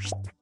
Hey!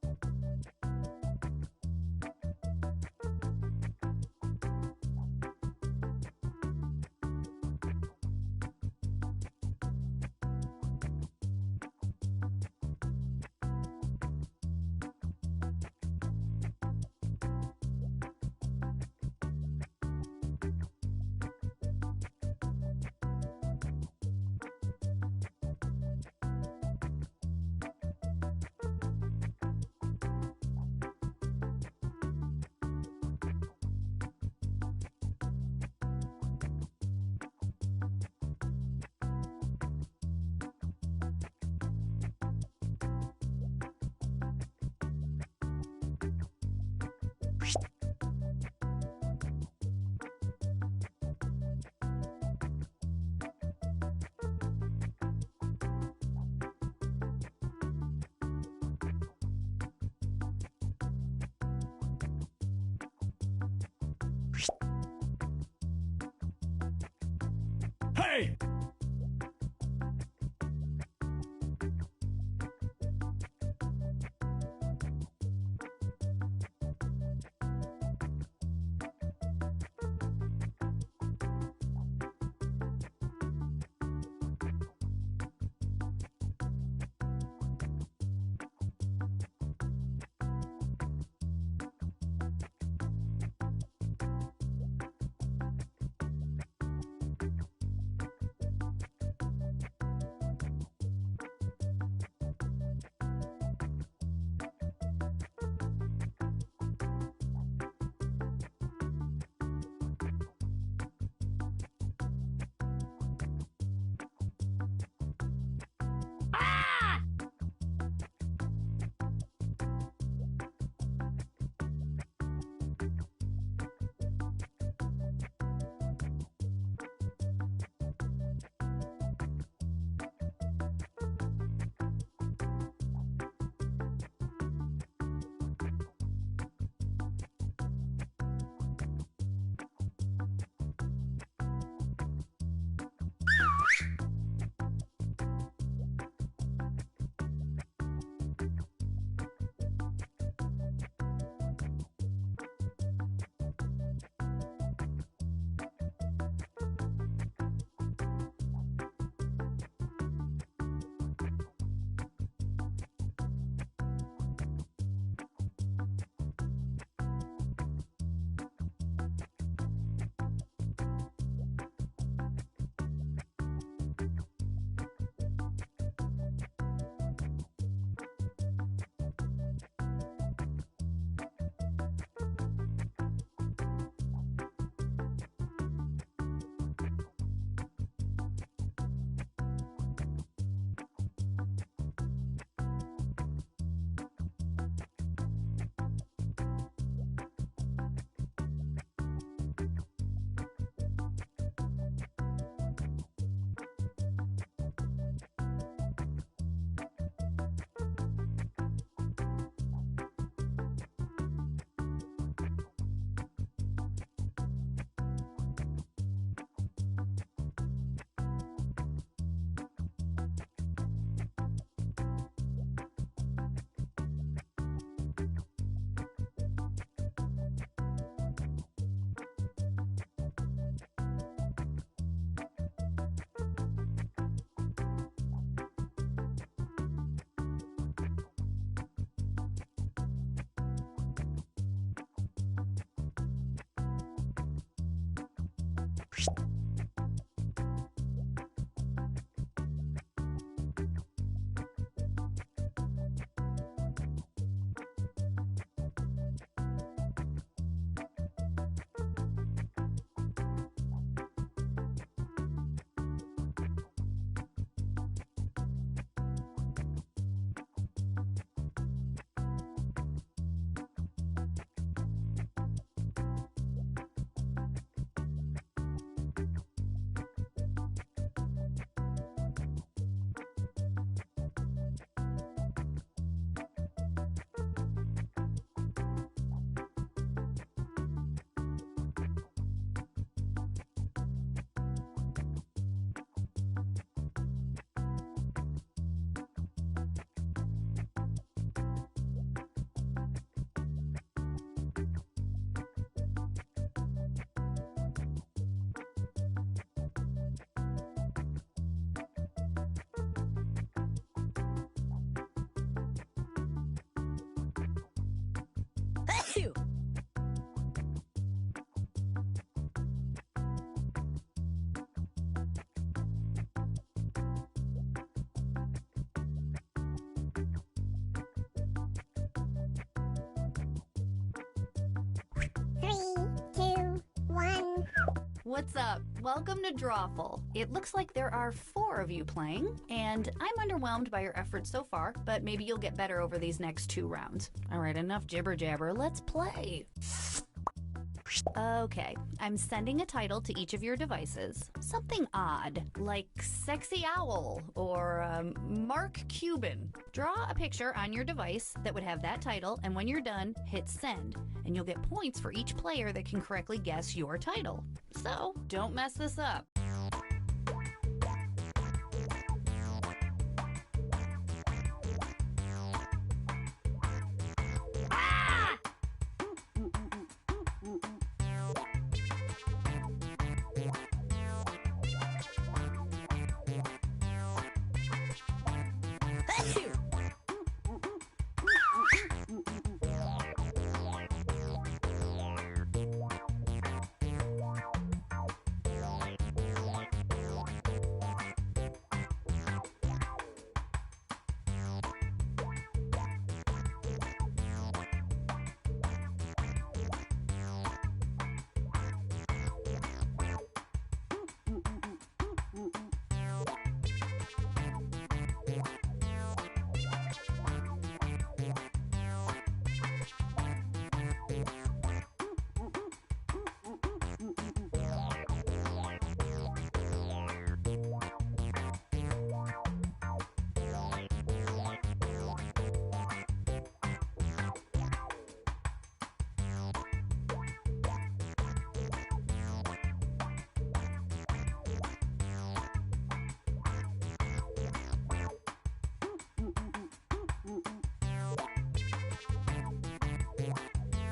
What's up? Welcome to Drawful. It looks like there are 4 of you playing, and I'm underwhelmed by your efforts so far, but maybe you'll get better over these next 2 rounds. Alright, enough jibber jabber, let's play! Okay, I'm sending a title to each of your devices. Something odd, like Sexy Owl or Mark Cuban. Draw a picture on your device that would have that title, and when you're done, hit send. And you'll get points for each player that can correctly guess your title. So, don't mess this up.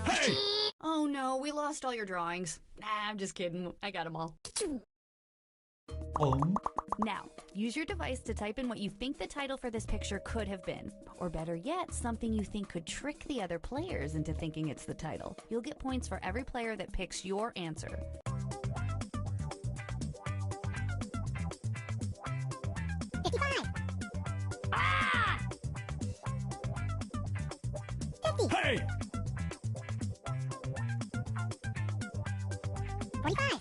Hey! Oh no, we lost all your drawings. Nah, I'm just kidding. I got them all. Now, use your device to type in what you think the title for this picture could have been. Or better yet, something you think could trick the other players into thinking it's the title. You'll get points for every player that picks your answer. Ah! Hey! 45.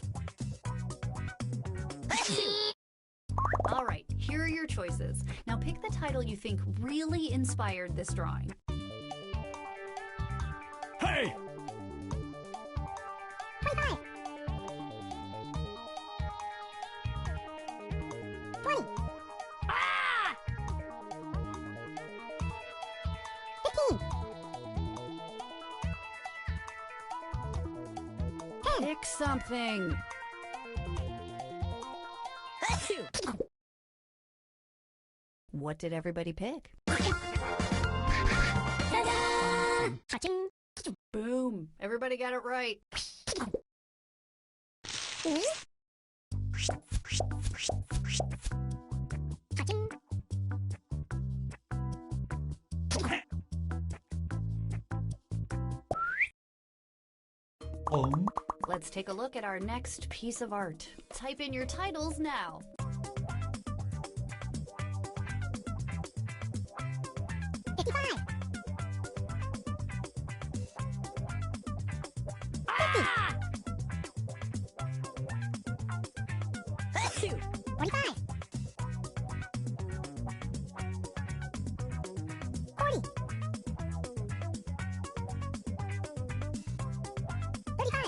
All right, here are your choices. Now pick the title you think really inspired this drawing. Hey! 25. 20. Ah! 15. Pick something. What did everybody pick? Boom! Everybody got it right. Let's take a look at our next piece of art. Type in your titles now. Ah! 45. 40. 35. 30. 25.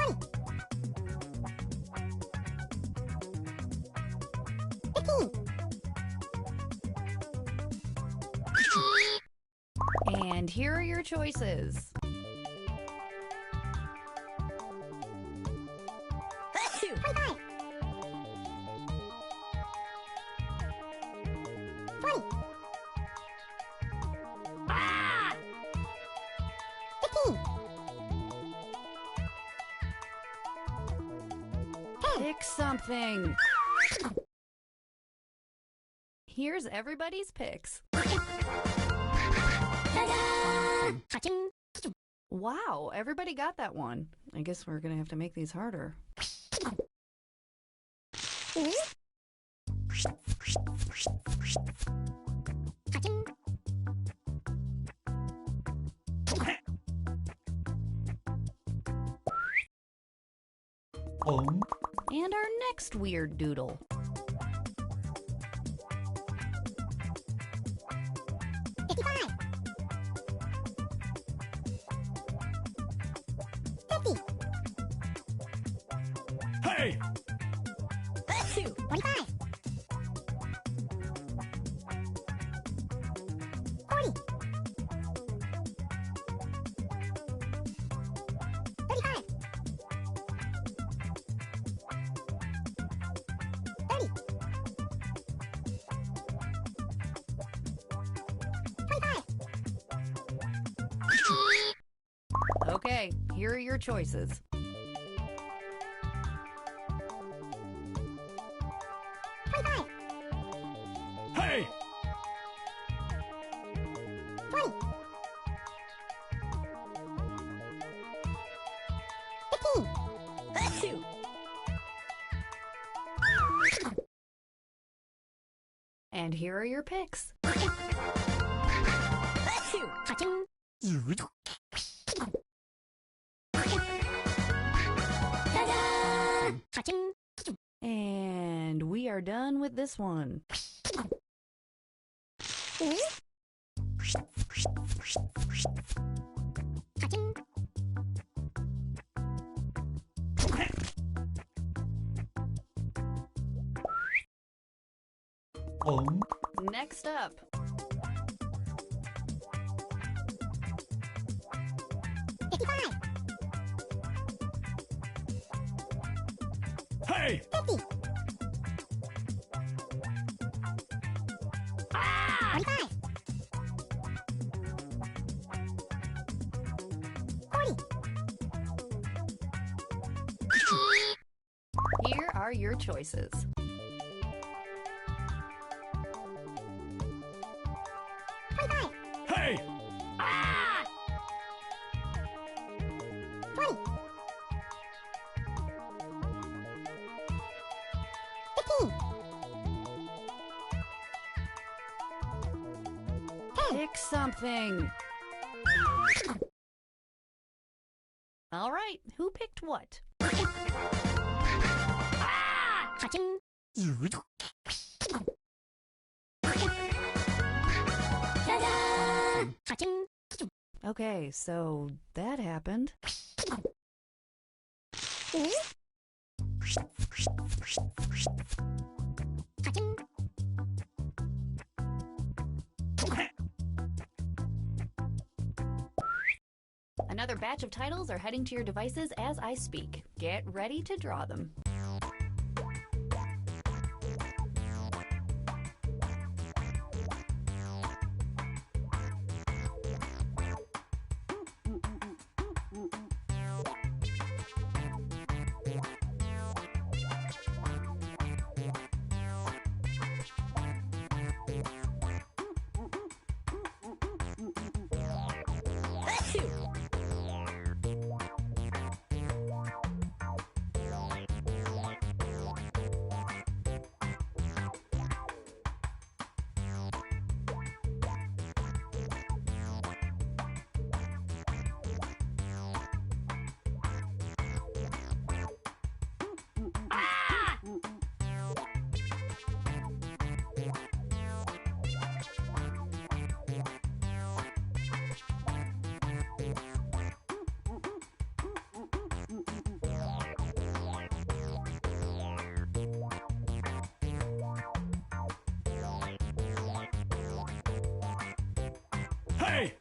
20. 15. And here are your choices. 25. 20. Ah! 15. Pick something. Here's everybody's picks. Wow, everybody got that one. I guess we're gonna have to make these harder. And our next weird doodle. Hey! 45. 40. 35. 30. 25. Okay, here are your choices. 25. Hey! 20. 15. And here are your picks. Cha-ching. Ta-da! Cha-ching. And we are done with this one. Cha-ching. Next up, 55. Hey! 50. 45. 40. here are your choices. 25. Hey! 20. 15. Pick something. All right, who picked what? Cha-ching. Ta-da! Cha-ching. Okay, so that happened. Cha-ching. Another batch of titles are heading to your devices as I speak. Get ready to draw them. Hey!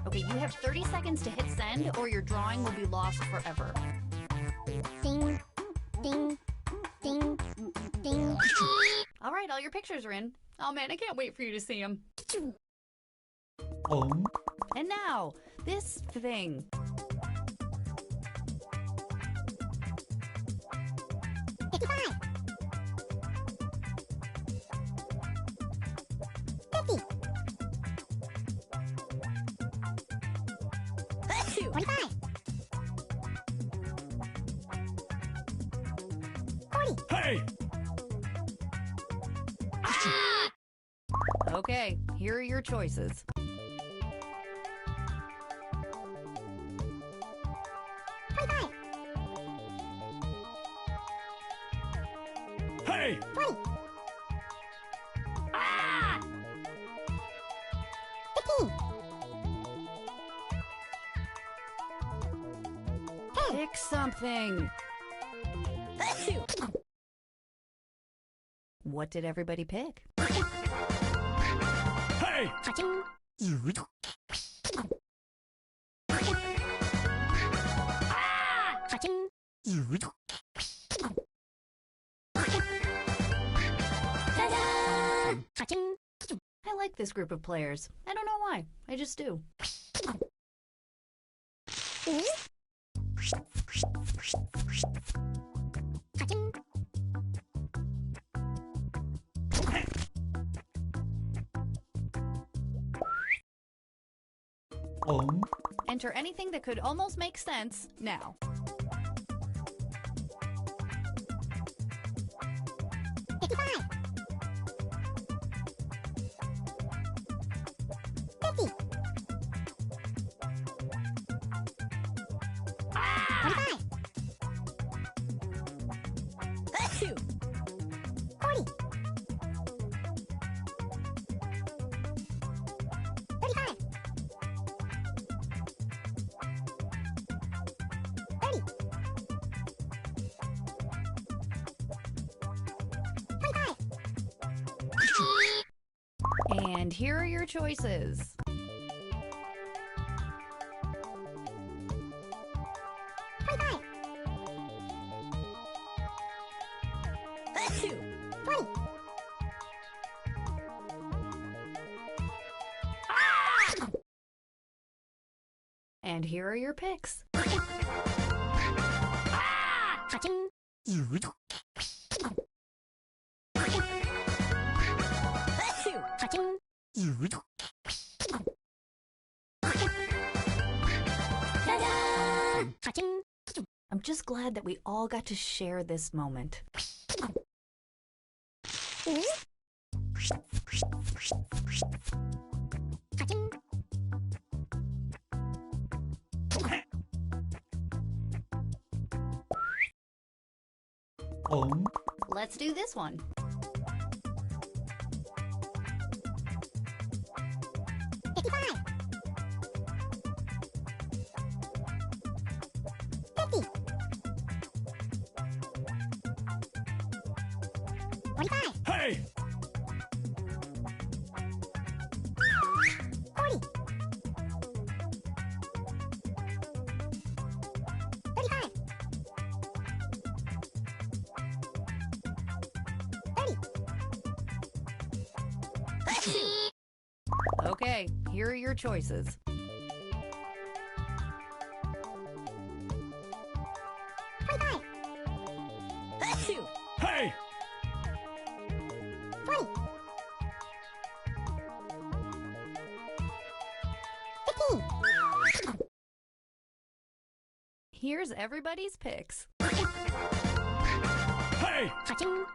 Okay, you have 30 seconds to hit send or your drawing will be lost forever. Ding. Ding. Ding. Ding. All right, all your pictures are in. Oh man, I can't wait for you to see them. And now, this thing. 55. 45. 40. Hey! Okay, here are your choices. 25. Hey! 20. 15. Pick something. What did everybody pick? Hey! Ka-ching. Ka-ching. Ta-da! Ka-ching. I like this group of players. I don't know why. I just do. Ka-ching. Enter anything that could almost make sense now. 55. 50. 45. 40. 35. 30. 25. And here are your choices. 25. 20. And here are your picks. Ka-ching. Ka-ching. Ta-da! Ka-ching. I'm just glad that we all got to share this moment. Ka-ching. Let's do this one. 55. 50. 45. Hey! 40. 35. 30. Okay, here are your choices. 25. Hey! 20. 15. Here's everybody's picks. Hey! Ka-ching.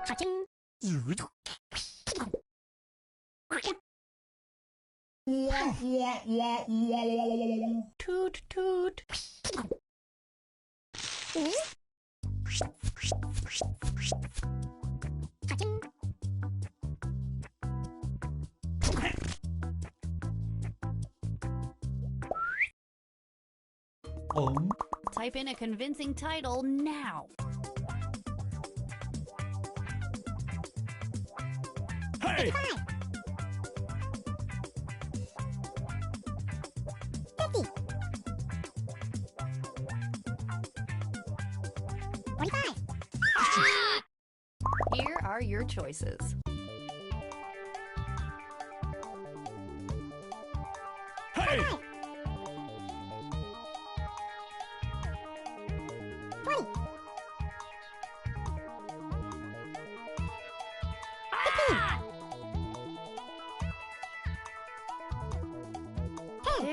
Ka-ching. Toot toot. Ka-ching. Type in a convincing title now. Hey! 55. 50. 45. Here are your choices. Hey! 5. 20. 15.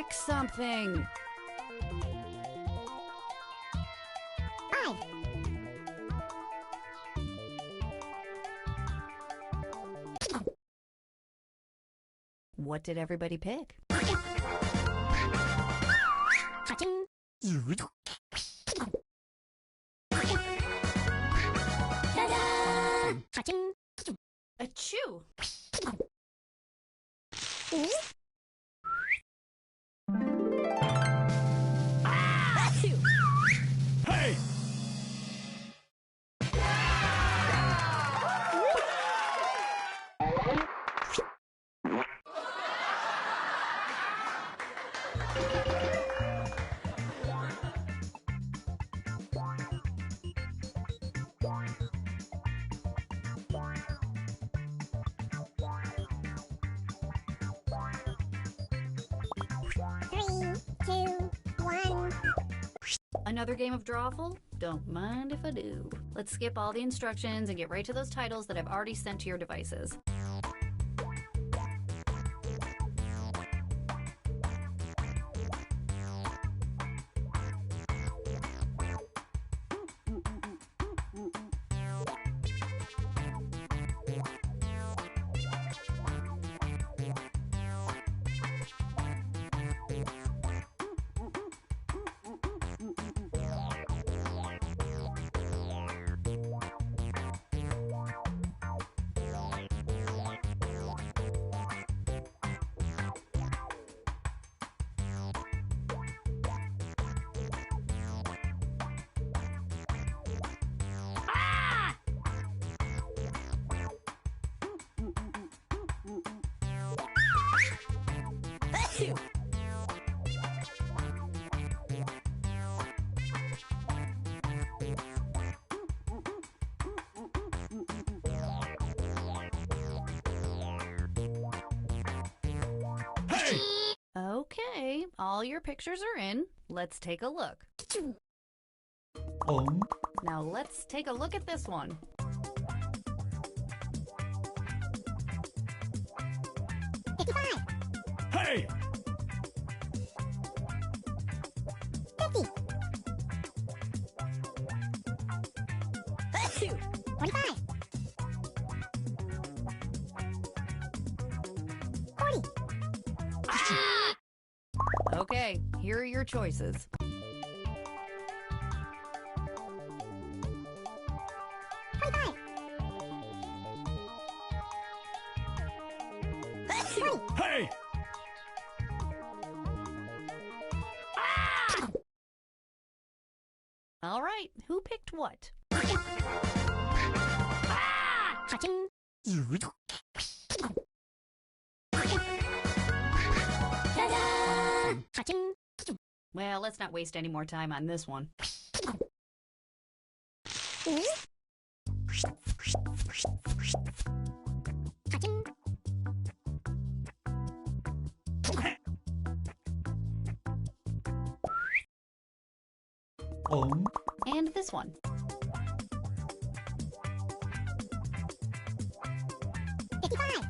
Pick something. 5. What did everybody pick? Cha-ching. Ta-da! Cha-ching. Achoo! Hey! Three, two, one. Another game of Drawful? Don't mind if I do. Let's skip all the instructions and get right to those titles that I've already sent to your devices. Hey! Okay, all your pictures are in. Let's take a look. Now let's take a look at this one. 55. Hey! 50. 45. 40. Okay, here are your choices. 25. 20. Hey! All right, who picked what? Cha-ching. Ta-da! Cha-ching. Well, let's not waste any more time on this one. Cha-ching. And this one. 55.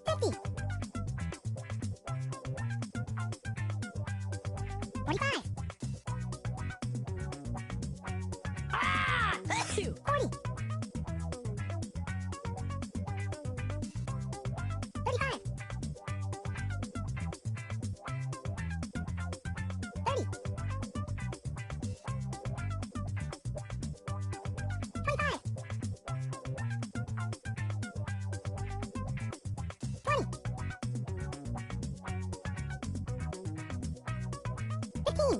50. 45. 40. 35. 30. 25. 20. 15.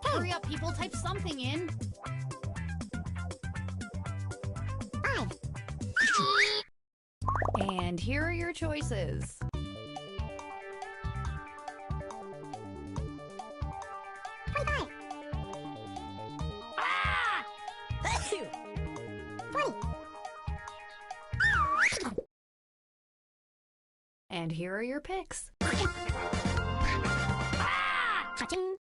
Hurry up, people, type something in. 5. And here are your choices. 25. 20. And here are your picks. Cha-ching.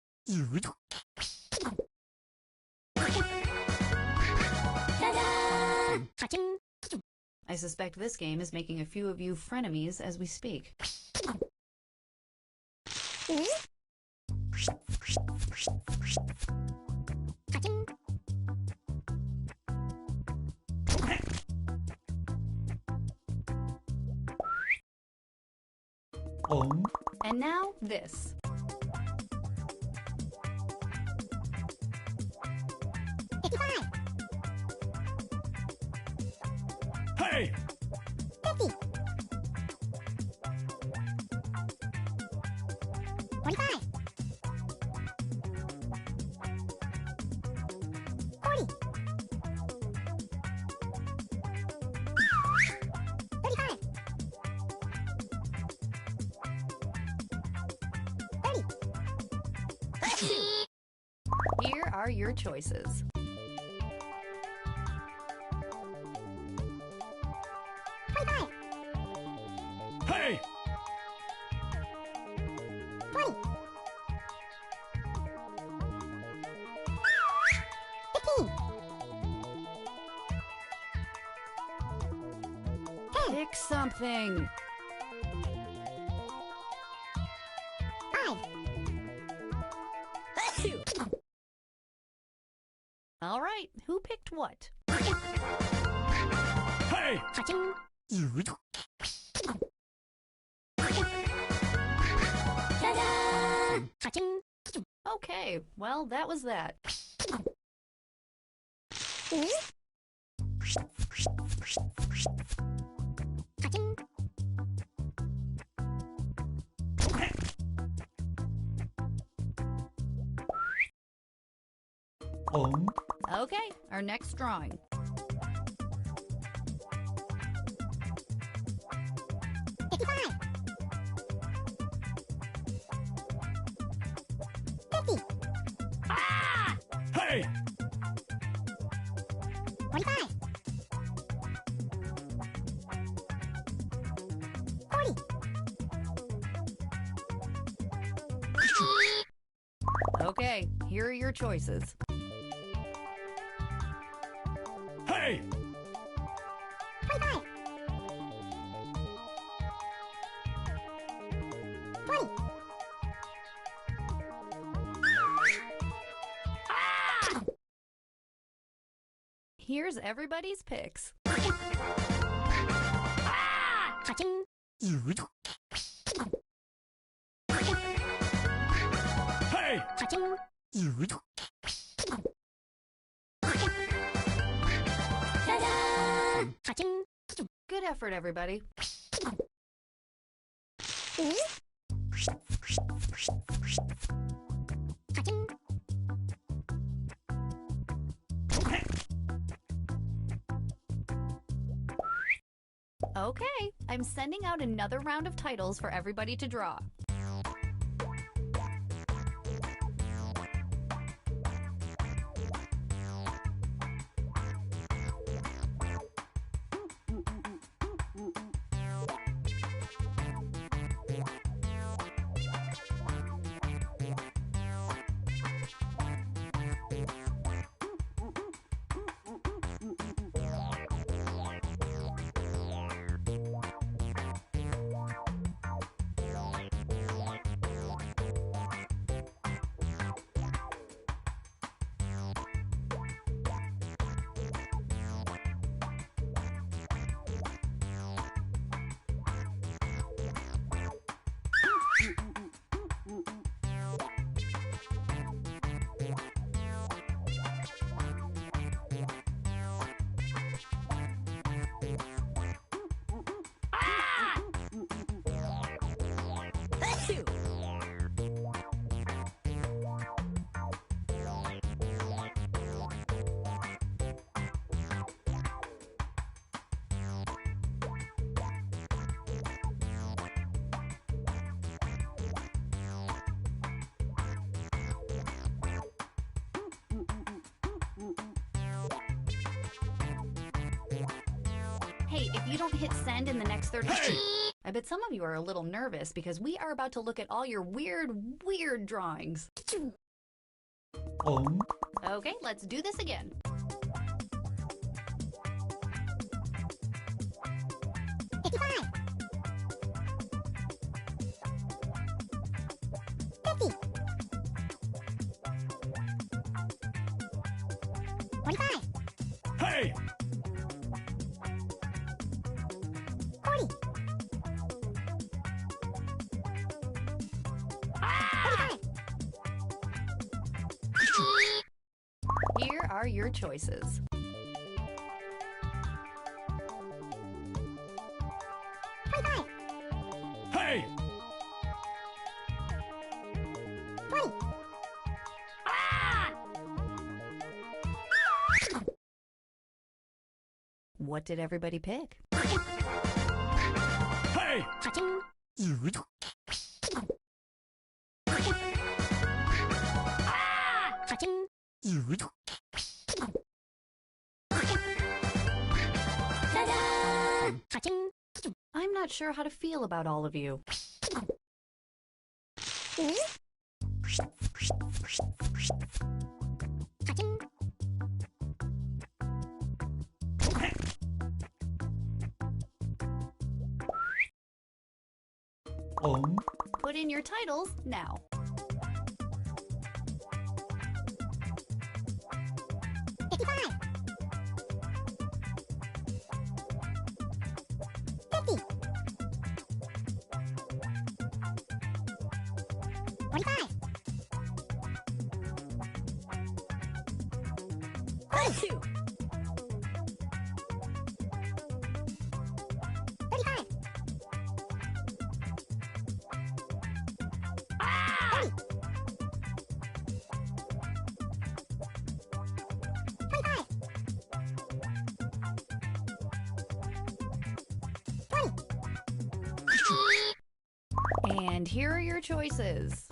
Ta-da! Cha-ching. I suspect this game is making a few of you frenemies as we speak. Cha-ching. And now this. 55. Hey! 50. 45. 40. 35. 30. Here are your choices. 25. Hey! 20. 15. 10. Pick something. 5. All right, who picked what? Hey! Cha-ching. Ta-da! Cha-ching. Okay, well, that was that. Cha-ching. Okay, our next drawing. 55. 50. Hey! 45. 40. Okay, here are your choices. Hey! 25. 20. Here's everybody's picks. Cha-ching. Hey! Cha-ching. Ta-da! Cha-ching. Good effort, everybody. Cha-ching. Okay, I'm sending out another round of titles for everybody to draw. Hey, if you don't hit send in the next 30 seconds, I bet some of you are a little nervous because we are about to look at all your weird drawings. Okay, let's do this again. 50. 45. Hey! 40. 45. Here are your choices. 25. Hey! 20. What did everybody pick? Hey! Cha-ching. Cha-ching. Ta-da! Cha-ching. I'm not sure how to feel about all of you. Cha-ching. Put in your titles now. 55. 50. 45. 42. 35. 30. 25. 20. And here are your choices.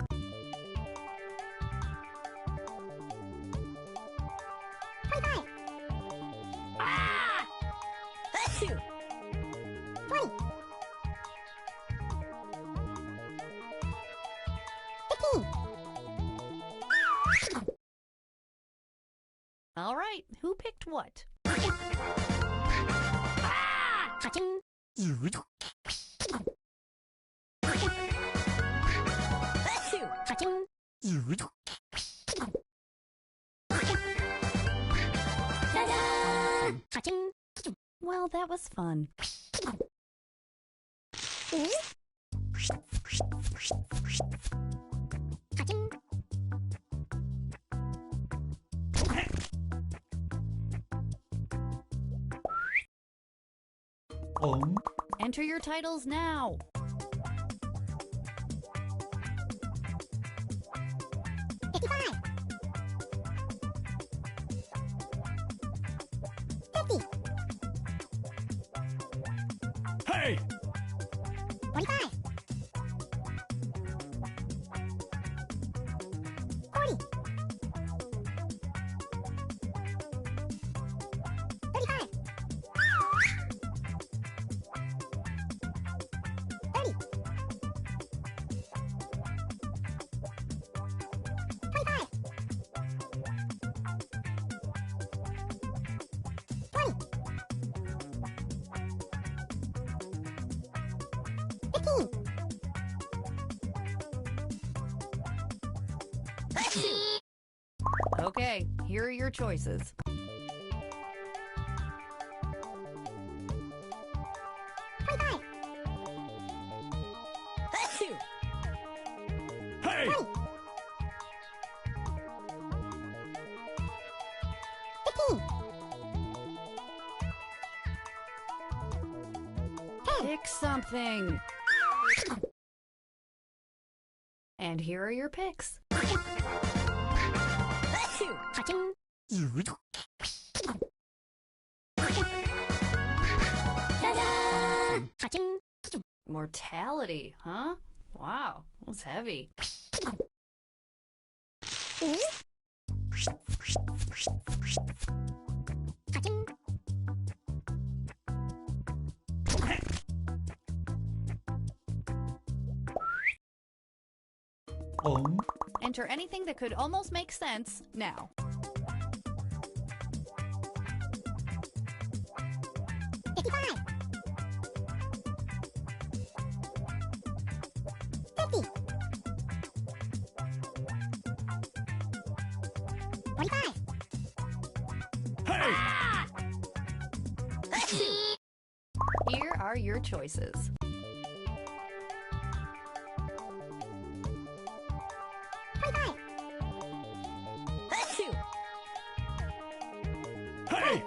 25. 20. 15. All right, who picked what? Cha-ching. Cha-ching. Ta-da! Cha-ching. Well, that was fun. Cha-ching. Enter your titles now. 55. 50. Hey! 45. 40. 35. 30. 25. 20. 15. Okay, here are your choices. 25. Hey! 20. 15. Pick something. And here are your picks. Cha-ching. Ta-da! Cha-ching. Mortality, huh? Wow, that's heavy. Cha-ching. Enter anything that could almost make sense now. 55. 50. your choices. Hey!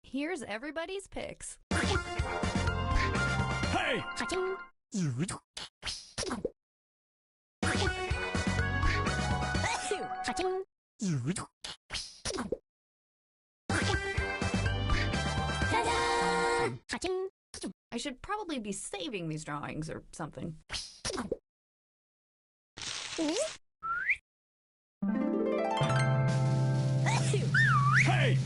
Here's everybody's picks. Hey! Touching. Touching. Ta-da! Touching. I should probably be saving these drawings or something. Hey!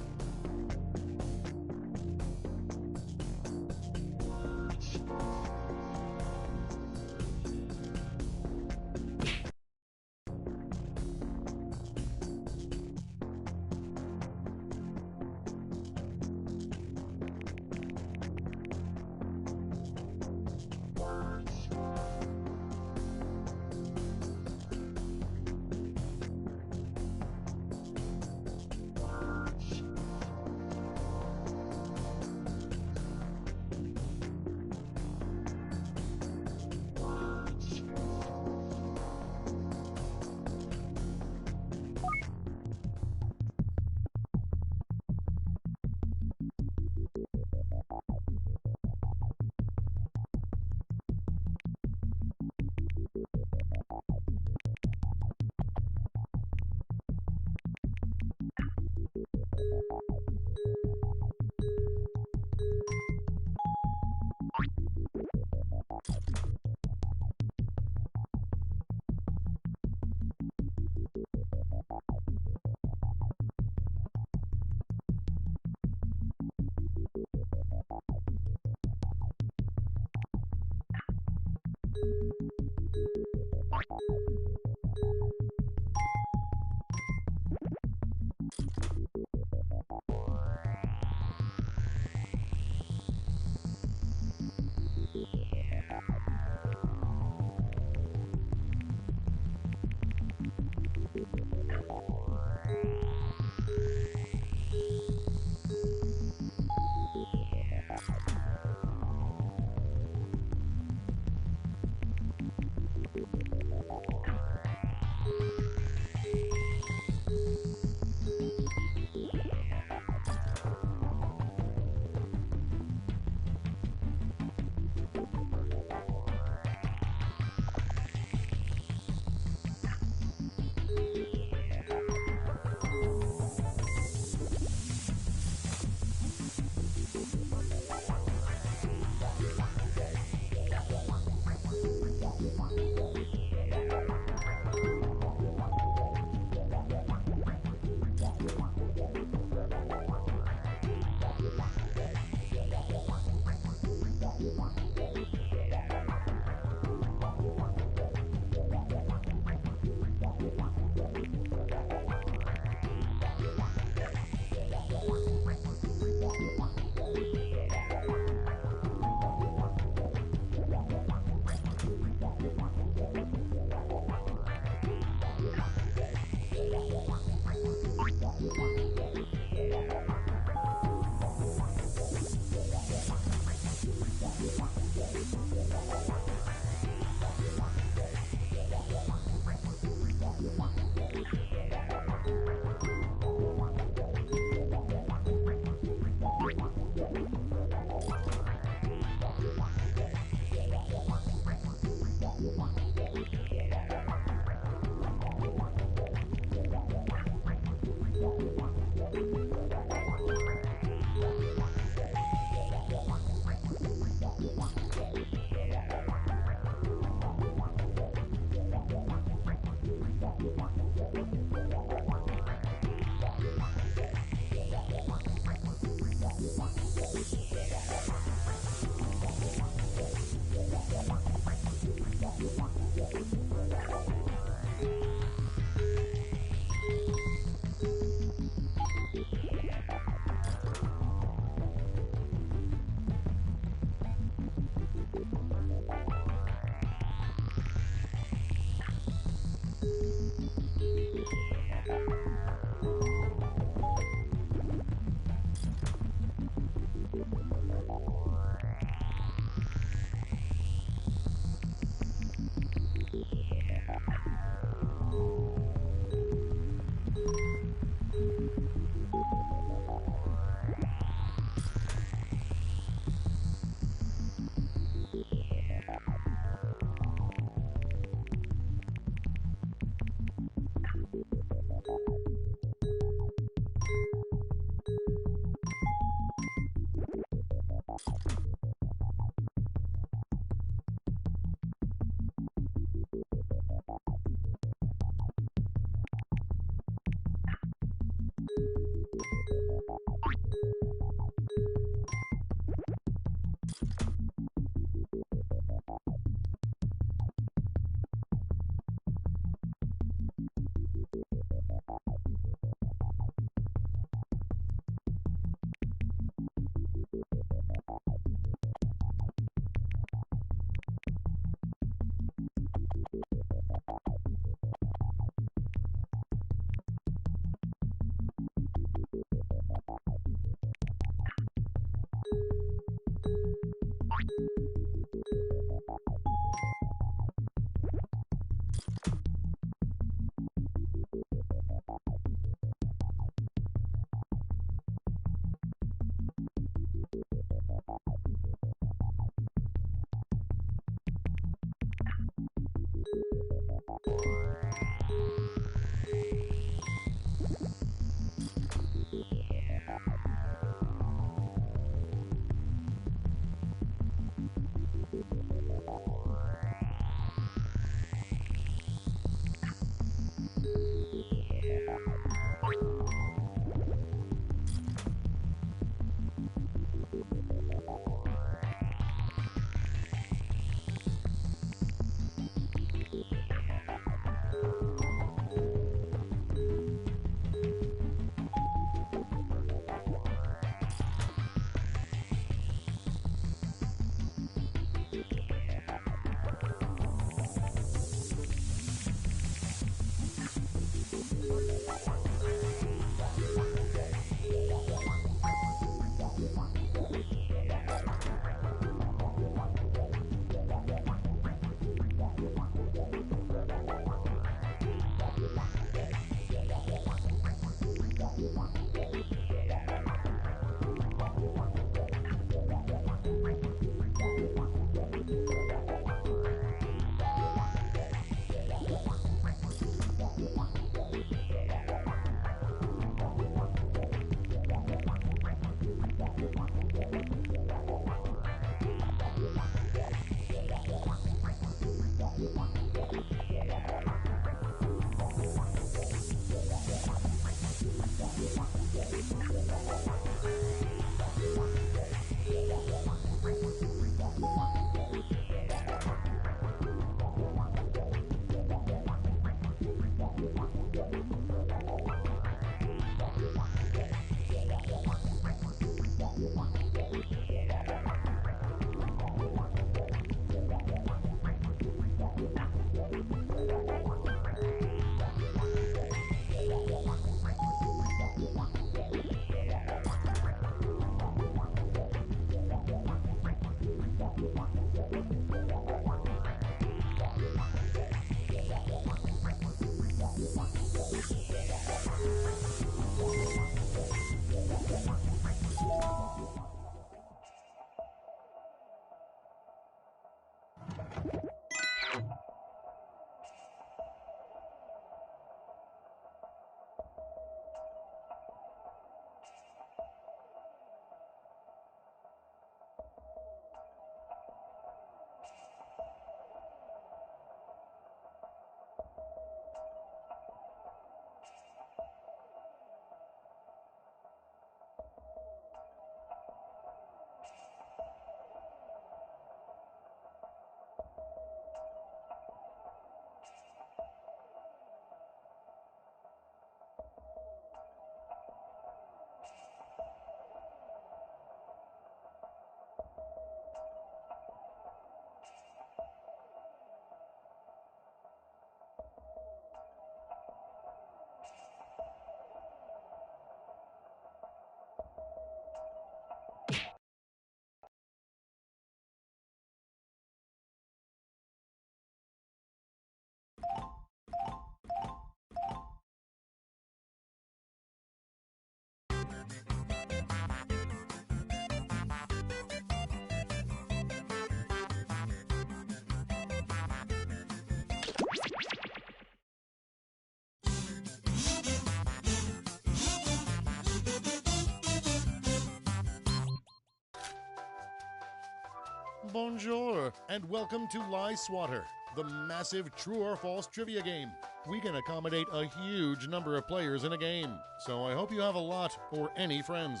Bonjour, and welcome to Lie Swatter, the massive true or false trivia game. We can accommodate a huge number of players in a game, so I hope you have a lot or any friends.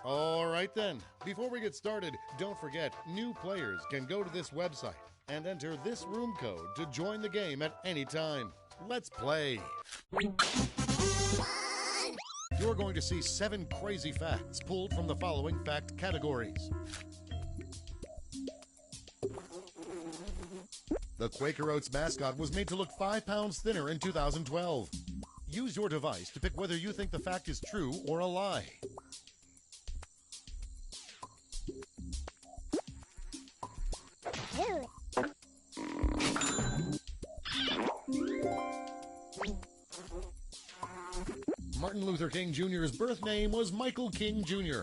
All right then, before we get started, don't forget, new players can go to this website and enter this room code to join the game at any time. Let's play. You're going to see 7 crazy facts pulled from the following fact categories. The Quaker Oats mascot was made to look 5 pounds thinner in 2012. Use your device to pick whether you think the fact is true or a lie. Martin Luther King Jr.'s birth name was Michael King Jr.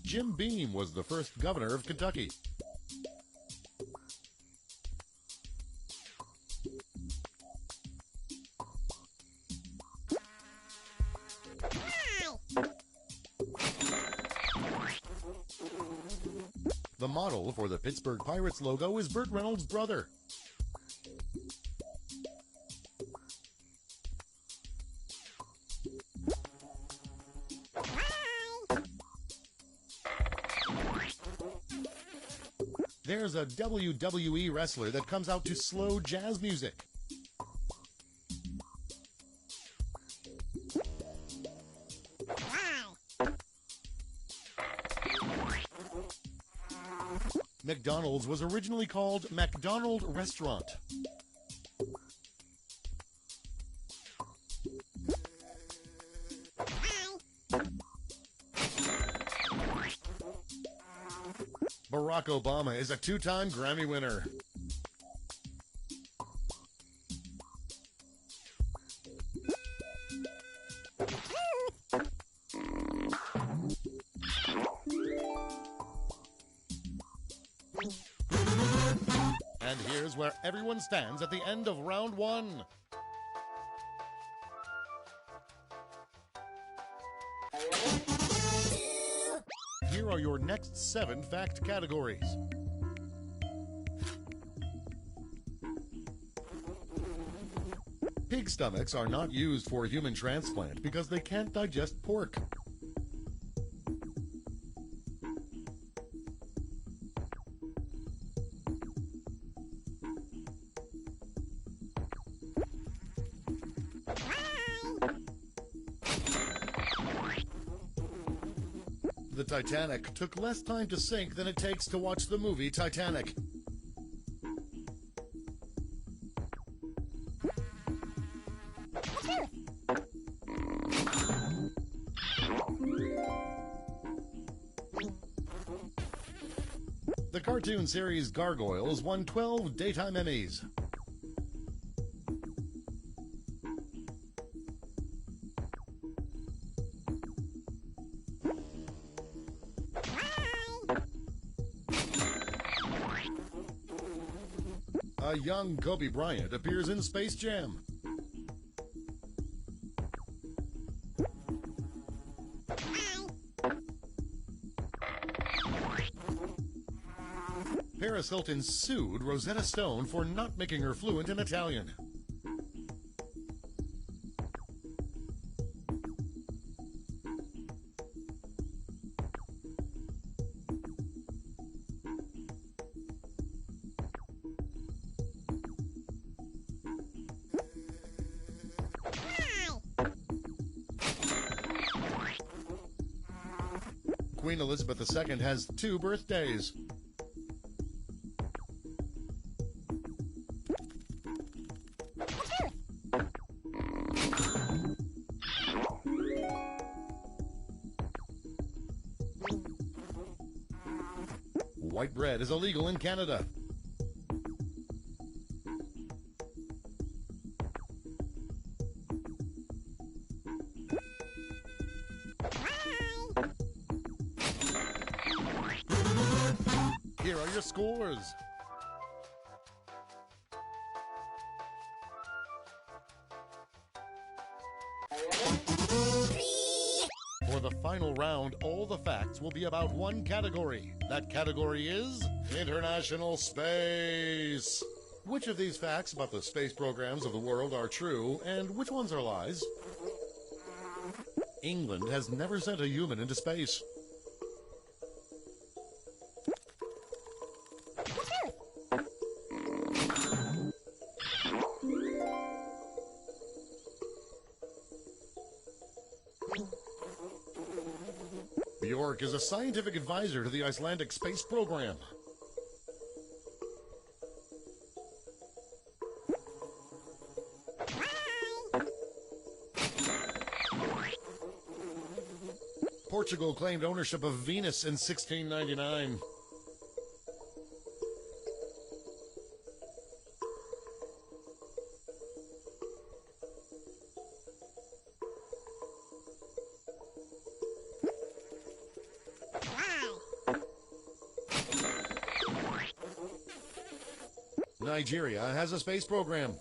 Jim Beam was the first governor of Kentucky. The model for the Pittsburgh Pirates logo is Burt Reynolds' brother. There's a WWE wrestler that comes out to slow jazz music. McDonald's was originally called McDonald Restaurant. Barack Obama is a two-time Grammy winner. And here's where everyone stands at the end of round one. Here are your next 7 fact categories. Pig stomachs are not used for human transplant because they can't digest pork. The Titanic took less time to sink than it takes to watch the movie Titanic. The cartoon series Gargoyles won 12 Daytime Emmys. A young Kobe Bryant appears in Space Jam. Paris Hilton sued Rosetta Stone for not making her fluent in Italian. Queen Elizabeth II has 2 birthdays. White bread is illegal in Canada. Here are your scores. For the final round, all the facts will be about one category. That category is international space. Which of these facts about the space programs of the world are true, and which ones are lies? England has never sent a human into space. Bjork is a scientific advisor to the Icelandic space program. Portugal claimed ownership of Venus in 1699. Nigeria has a space program.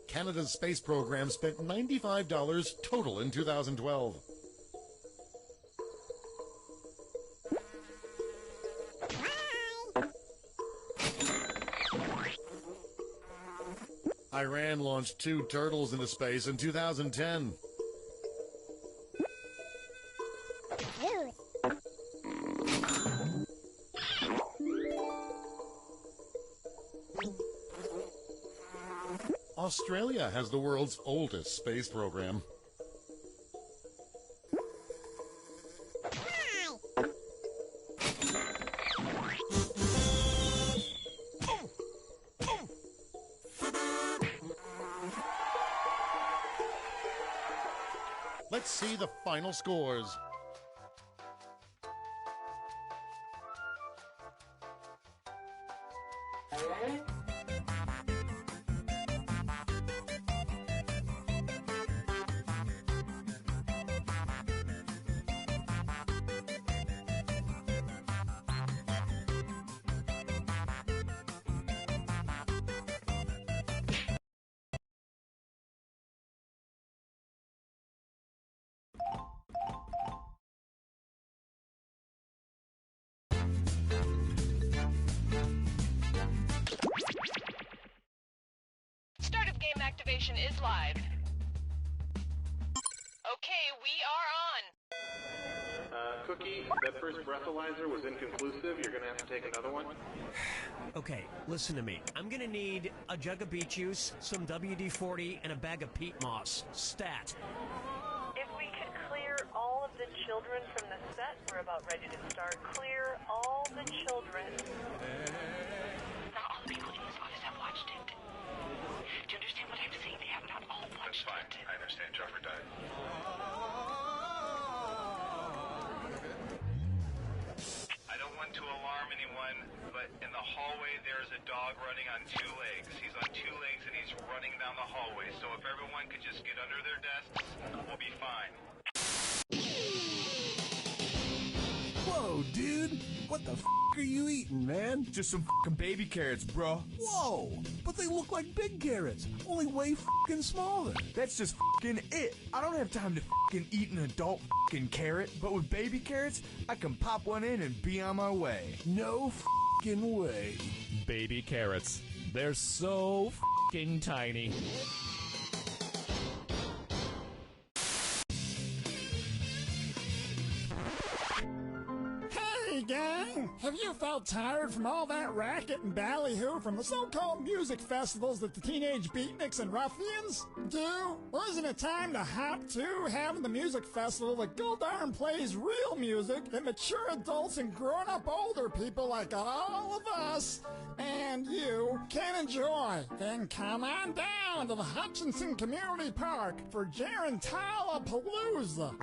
Canada's space program spent $95 total in 2012. Iran launched 2 turtles into space in 2010. Australia has the world's oldest space program. Let's see the final scores. Start of game activation is live. Okay, we are on. Cookie, that first breathalyzer was inconclusive. You're gonna have to take another one. Okay, listen to me. I'm gonna need a jug of beet juice, some WD-40, and a bag of peat moss. Stat. If we could clear all of the children from the set, we're about ready to start. Clear all the children. Not all the people in this office have watched it. Do you understand what I'm saying? They have not all watched it. That's fine. I understand. Joffer died. I don't want to alarm anyone, but in the hallway there's a dog running on 2 legs. He's on 2 legs and he's running down the hallway. So if everyone could just get under their desks, we'll be fine. Whoa, dude! What the f*** are you eating, man? Just some f***ing baby carrots, bro. Whoa! But they look like big carrots, only way f***ing smaller. That's just f***ing it. I don't have time to f***ing eat an adult f***ing carrot, but with baby carrots, I can pop one in and be on my way. No f***ing way. Baby carrots. They're so f***ing tiny. Hey gang, have you felt tired from all that racket and ballyhoo from the so-called music festivals that the teenage beatniks and ruffians do? Well, isn't it time to hop to having the music festival that Goldarn plays real music that mature adults and grown-up older people like all of us and you can enjoy? Then come on down to the Hutchinson Community Park for Gerentala Palooza.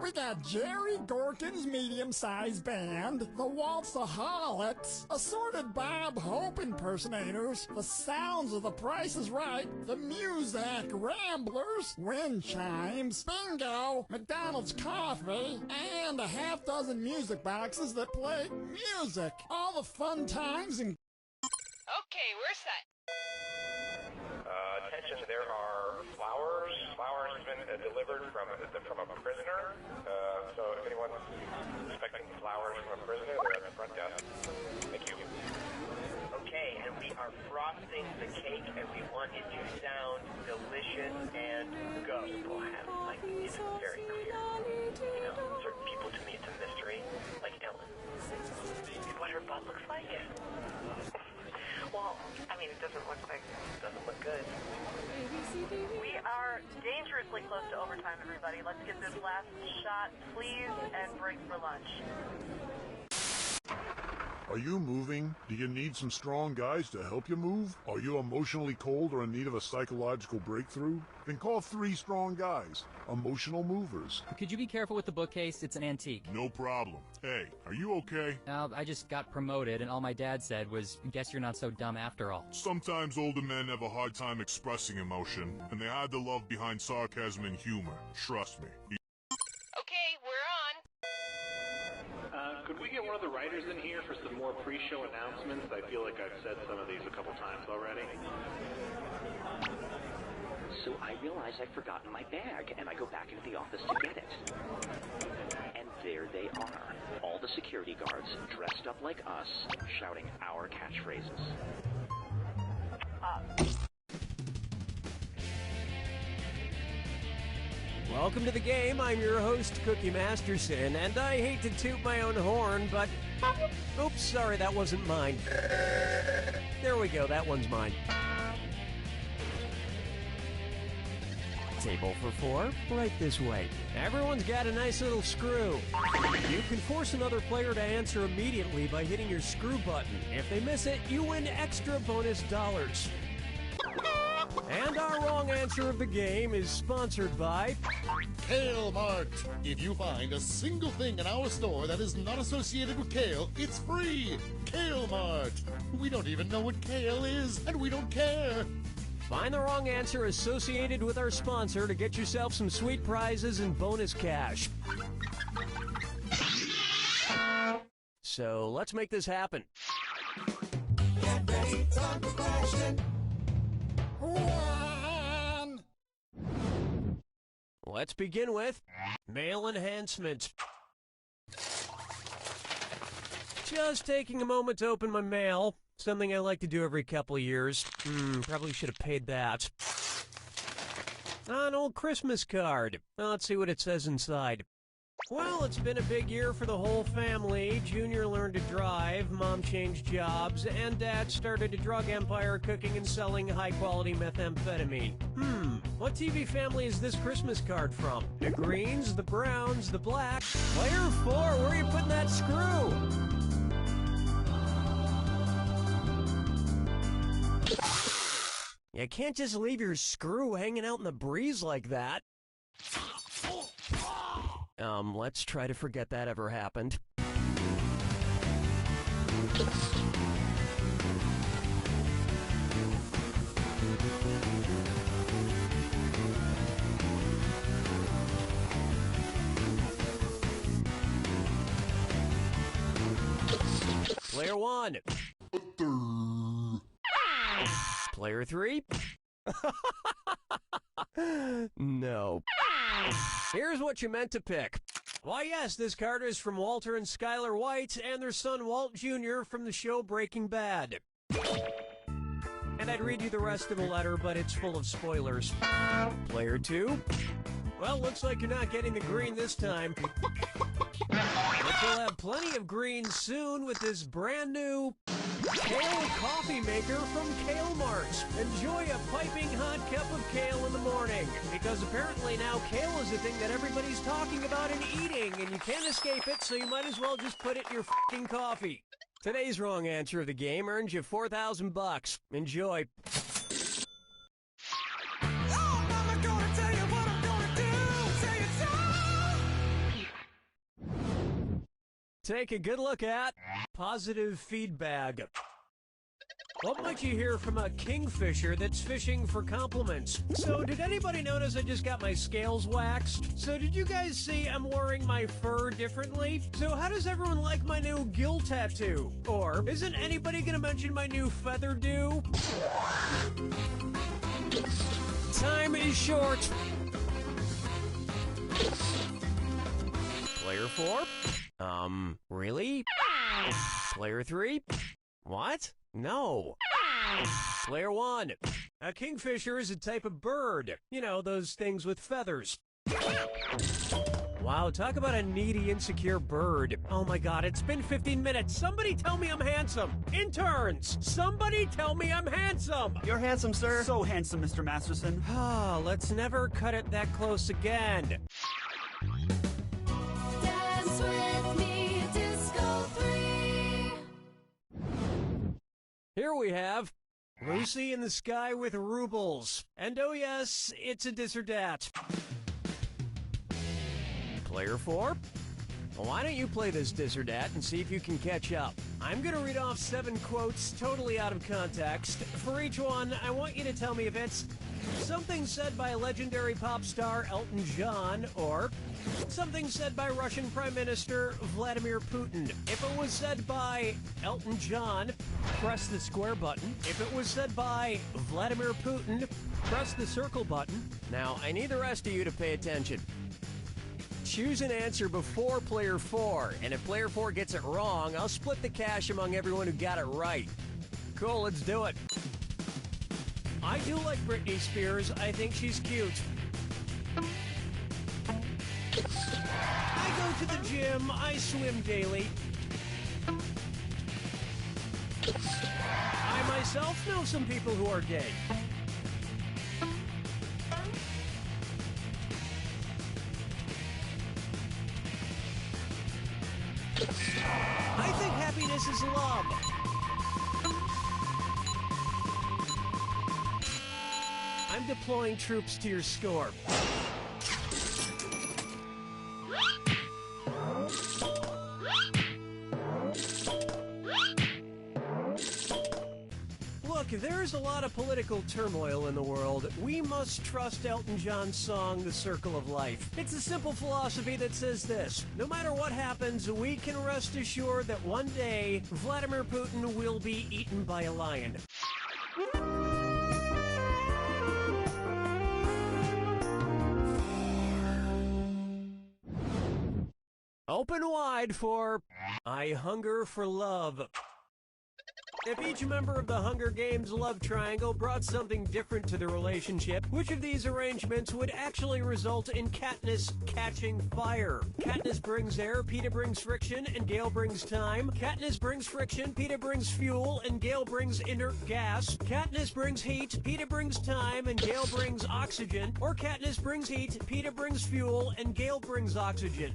We got Jerry Gorkin's medium-sized band, the Waltzaholics, assorted Bob Hope impersonators, the sounds of The Price is Right, the Muzak Ramblers, wind chimes, bingo, McDonald's coffee, and a half dozen music boxes that play music. All the fun times and... Okay, we're set. Attention, there are flowers. Flowers have been delivered from a prisoner. So if anyone's expecting flowers from a prisoner, they're at the front desk. Thank you. Okay, and we are frosting the cake, and we want it to sound delicious and go. People have, like, it's very clear. You know, certain people, to me, it's a mystery. Like Ellen. What her butt looks like? Well, I mean, it doesn't look good. We are dangerously close to overtime, everybody. Let's get this last shot, please, and break for lunch. Are you moving? Do you need some strong guys to help you move? Are you emotionally cold or in need of a psychological breakthrough? Then call 3 strong guys, emotional movers. Could you be careful with the bookcase? It's an antique. No problem. Hey, are you okay? I just got promoted, and all my dad said was, guess you're not so dumb after all. Sometimes older men have a hard time expressing emotion, and they hide the love behind sarcasm and humor. Trust me. Okay, we're on. Could we get one of the writers in here for some more pre-show announcements? I feel like I've said some of these a couple times already. So I realize I've forgotten my bag, and I go back into the office to get it. And there they are, all the security guards dressed up like us, shouting our catchphrases. Welcome to the game. I'm your host, Cookie Masterson, and I hate to toot my own horn, but... Oops, sorry, that wasn't mine. There we go, that one's mine. Table for 4, right this way. Everyone's got a nice little screw. You can force another player to answer immediately by hitting your screw button. If they miss it, you win extra bonus dollars. And our wrong answer of the game is sponsored by Kale Mart. If you find a single thing in our store that is not associated with kale, it's free. Kale Mart. We don't even know what kale is, and we don't care. Find the wrong answer associated with our sponsor to get yourself some sweet prizes and bonus cash. So let's make this happen. Get ready, time for question. 1. Let's begin with mail enhancement. Just taking a moment to open my mail. Something I like to do every couple of years. Probably should have paid that. An old Christmas card. Let's see what it says inside. Well, it's been a big year for the whole family. Junior learned to drive, Mom changed jobs, and Dad started a drug empire cooking and selling high-quality methamphetamine. What TV family is this Christmas card from? The Greens, the Browns, the Blacks? Player 4, where are you putting that screw? You can't just leave your screw hanging out in the breeze like that. Let's try to forget that ever happened. Player 1. Player 3. No. Here's what you meant to pick. Why, yes, this card is from Walter and Skylar White and their son Walt Jr. from the show Breaking Bad. And I'd read you the rest of the letter, but it's full of spoilers. Player 2. Well, looks like you're not getting the green this time. But you'll have plenty of green soon with this brand new kale coffee maker from Kale Mart. Enjoy a piping hot cup of kale in the morning, because apparently now kale is a thing that everybody's talking about and eating, and you can't escape it, so you might as well just put it in your f***ing coffee. Today's wrong answer of the game earns you $4,000. Enjoy. Take a good look at positive feedback. What might you hear from a kingfisher that's fishing for compliments? So did anybody notice I just got my scales waxed? So did you guys see I'm wearing my fur differently? So how does everyone like my new gill tattoo? Or isn't anybody gonna mention my new feather do? Time is short. Player 4? Really? Player 3? What? No. Player 1. A kingfisher is a type of bird. You know, those things with feathers. Wow, talk about a needy, insecure bird. Oh my god, it's been 15 minutes. Somebody tell me I'm handsome. Interns, somebody tell me I'm handsome. You're handsome, sir. So handsome, Mr. Masterson. Ah, let's never cut it that close again. Dance with me, Disco 3. Here we have Lucy in the Sky with Rubles. And oh yes, it's a this or dat. Player 4? Well, why don't you play this this or dat and see if you can catch up? I'm going to read off 7 quotes totally out of context. For each one, I want you to tell me if it's something said by legendary pop star Elton John, or something said by Russian Prime Minister Vladimir Putin. If it was said by Elton John, press the square button. If it was said by Vladimir Putin, press the circle button. Now, I need the rest of you to pay attention. Choose an answer before Player 4, and if Player 4 gets it wrong, I'll split the cash among everyone who got it right. Cool, let's do it. I do like Britney Spears. I think she's cute. I go to the gym. I swim daily. I myself know some people who are gay. This is love. I'm deploying troops to your store. Look, there's a lot of political turmoil in the world. We must trust Elton John's song, The Circle of Life. It's a simple philosophy that says this: no matter what happens, we can rest assured that one day, Vladimir Putin will be eaten by a lion. Open wide for I Hunger for Love. If each member of the Hunger Games love triangle brought something different to the relationship, which of these arrangements would actually result in Katniss catching fire? Katniss brings air, Peeta brings friction, and Gale brings time. Katniss brings friction, Peeta brings fuel, and Gale brings inert gas. Katniss brings heat, Peeta brings time, and Gale brings oxygen. Or Katniss brings heat, Peeta brings fuel, and Gale brings oxygen.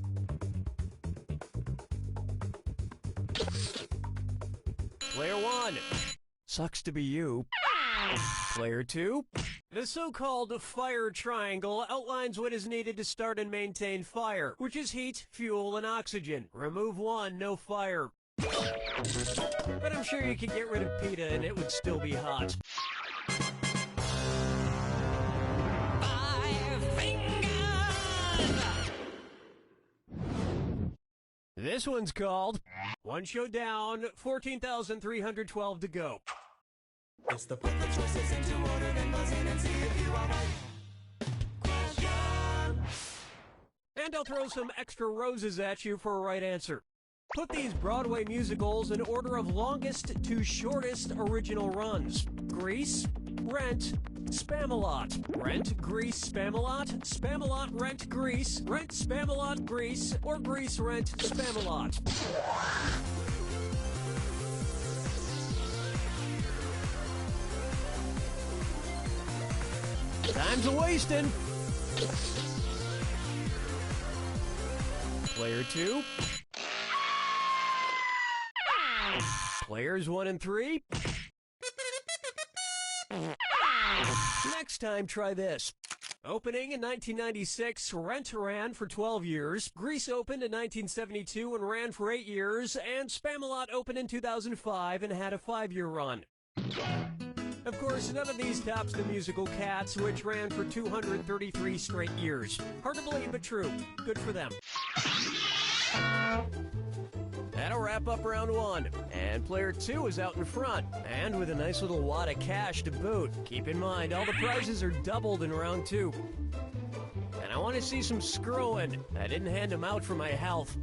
Player 1. Sucks to be you. Player 2. The so-called fire triangle outlines what is needed to start and maintain fire, which is heat, fuel, and oxygen. Remove one, no fire. But I'm sure you could get rid of Peeta and it would still be hot. This one's called One Show Down, 14,312 to go. It's the put the choices into order, then buzz in and see if you are right. Question. And I'll throw some extra roses at you for a right answer. Put these Broadway musicals in order of longest to shortest original runs. Grease, Rent, Spamalot. Rent, Grease, Spamalot, Spamalot, Rent, Grease, Rent, Spamalot, Grease, or Grease, Rent, Spamalot. Time's a-wasting. Player 2. Players 1 and 3. Next time, try this. Opening in 1996, Rent ran for 12 years, Grease opened in 1972 and ran for 8 years, and Spamalot opened in 2005 and had a 5-year run. Of course, none of these tops the musical Cats, which ran for 233 straight years. Hard to believe, but true. Good for them. That'll wrap up round 1. And player 2 is out in front, and with a nice little wad of cash to boot. Keep in mind, all the prizes are doubled in round 2. And I want to see some screwing. I didn't hand them out for my health.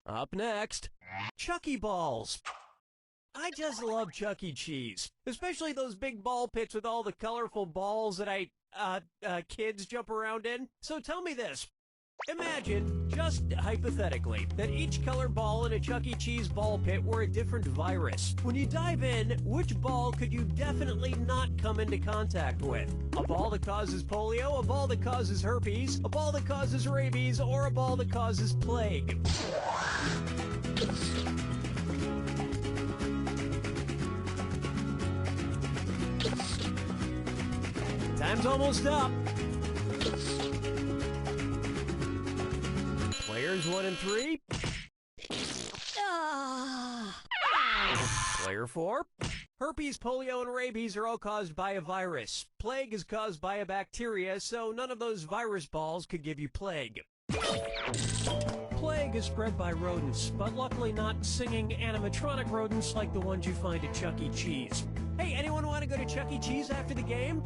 Up next, Chucky Balls. I just love Chuck E. Cheese, especially those big ball pits with all the colorful balls that kids jump around in. So tell me this. Imagine, just hypothetically, that each color ball in a Chuck E. Cheese ball pit were a different virus. When you dive in, which ball could you definitely not come into contact with? A ball that causes polio, a ball that causes herpes, a ball that causes rabies, or a ball that causes plague? Time's almost up. Players 1 and 3. Player 4. Herpes, polio, and rabies are all caused by a virus. Plague is caused by a bacteria, so none of those virus balls could give you plague. Plague is spread by rodents, but luckily not singing animatronic rodents like the ones you find at Chuck E. Cheese. Hey, anyone want to go to Chuck E. Cheese after the game?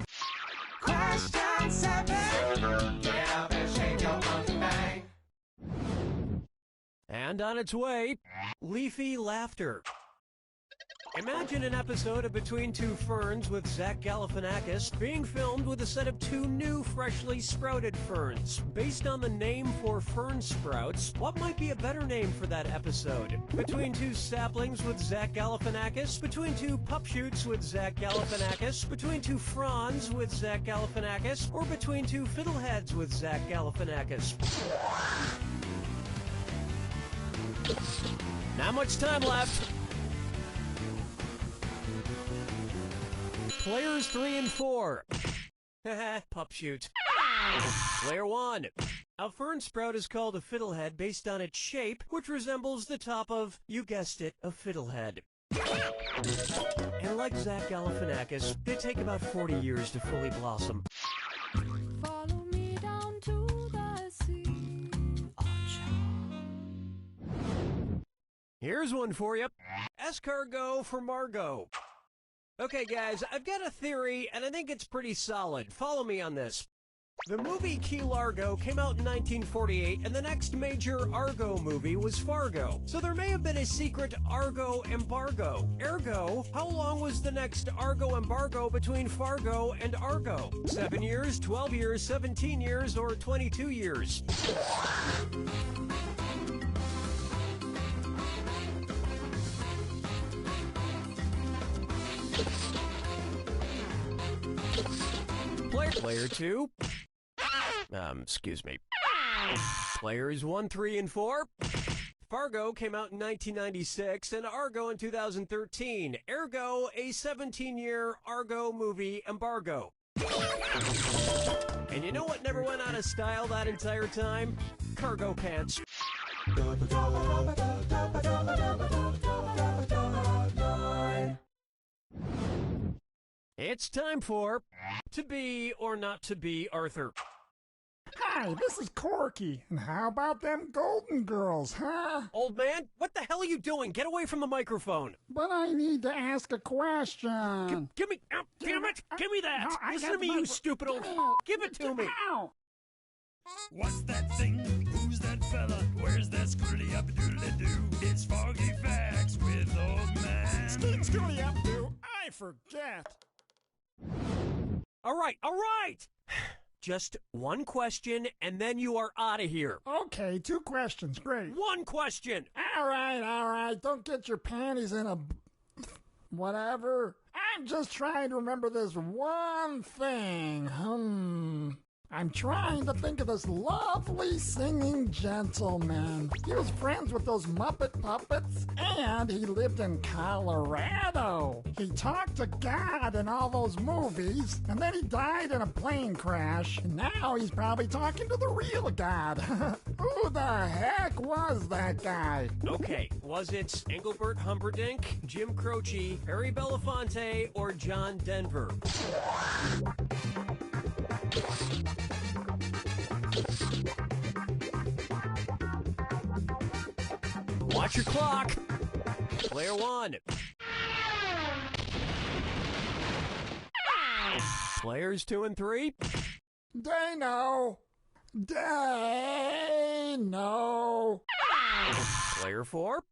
Question 7. Get up and shake your monkey bang. And on its way, Leafy Laughter. Imagine an episode of Between Two Ferns with Zach Galifianakis being filmed with a set of two new freshly sprouted ferns. Based on the name for fern sprouts, what might be a better name for that episode? Between Two Saplings with Zach Galifianakis? Between Two Pup Shoots with Zach Galifianakis? Between Two Fronds with Zach Galifianakis? Or Between Two Fiddleheads with Zach Galifianakis? Not much time left. Players 3 and 4. Pup shoot. Player 1. A fern sprout is called a fiddlehead based on its shape, which resembles the top of, you guessed it, a fiddlehead. And like Zach Galifianakis, they take about 40 years to fully blossom. Follow me down to the sea. Here's one for you. Escargot for Margot. Okay, guys, I've got a theory, and I think it's pretty solid. Follow me on this. The movie Key Largo came out in 1948, and the next major Argo movie was Fargo. So there may have been a secret Argo embargo. Ergo, how long was the next Argo embargo between Fargo and Argo? 7 years, 12 years, 17 years, or 22 years? Player 2. Excuse me. Players 1, 3, and 4. Fargo came out in 1996 and Argo in 2013. Ergo, a 17-year Argo movie embargo. And you know what never went out of style that entire time? Cargo pants. It's time for To Be or Not to Be Arthur. Hi, this is Corky. And how about them Golden Girls, huh? Old man, what the hell are you doing? Get away from the microphone. But I need to ask a question. Give me, damn it, give me that. No, Listen to me, you stupid old... Give it to me. Ow. What's that thing? Who's that fella? Where's that screwly up doodly doo? It's Foggy Facts with Old Man. Screwly up doo. I forget. All right. Just one question, and then you are out of here. Okay, 2 questions. Great. One question. All right. Don't get your panties in a... whatever. I'm just trying to remember this one thing. I'm trying to think of this lovely singing gentleman. He was friends with those Muppet puppets, and he lived in Colorado. He talked to God in all those movies, and then he died in a plane crash, and now he's probably talking to the real God. Who the heck was that guy? Okay, was it Engelbert Humperdinck, Jim Croce, Harry Belafonte, or John Denver? Watch your clock. Player 1. Players 2 and 3. They know. Player 4.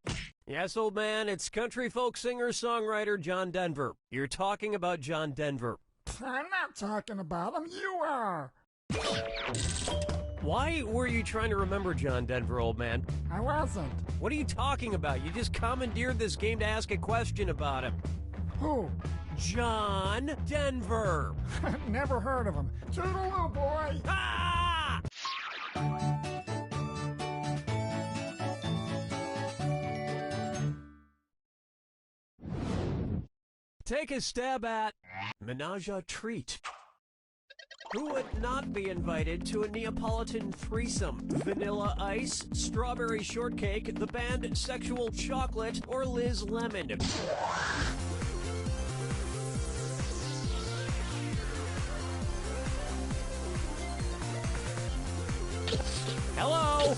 Yes, old man, it's country folk singer-songwriter John Denver. You're talking about John Denver. I'm not talking about him. You are. Why were you trying to remember John Denver, old man? I wasn't. What are you talking about? You just commandeered this game to ask a question about him. Who? John Denver. Never heard of him. Toodaloo, boy. Ah! Take a stab at Menage a Treat. Who would not be invited to a Neapolitan threesome? Vanilla Ice, Strawberry Shortcake, the band Sexual Chocolate, or Liz Lemon? Hello?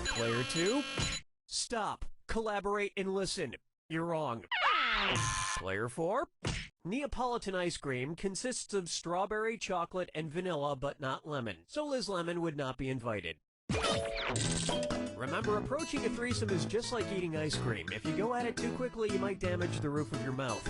Player 2, stop, collaborate, and listen. You're wrong. Player 4, Neapolitan ice cream consists of strawberry, chocolate, and vanilla, but not lemon. So Liz Lemon would not be invited. Remember, approaching a threesome is just like eating ice cream. If you go at it too quickly, you might damage the roof of your mouth.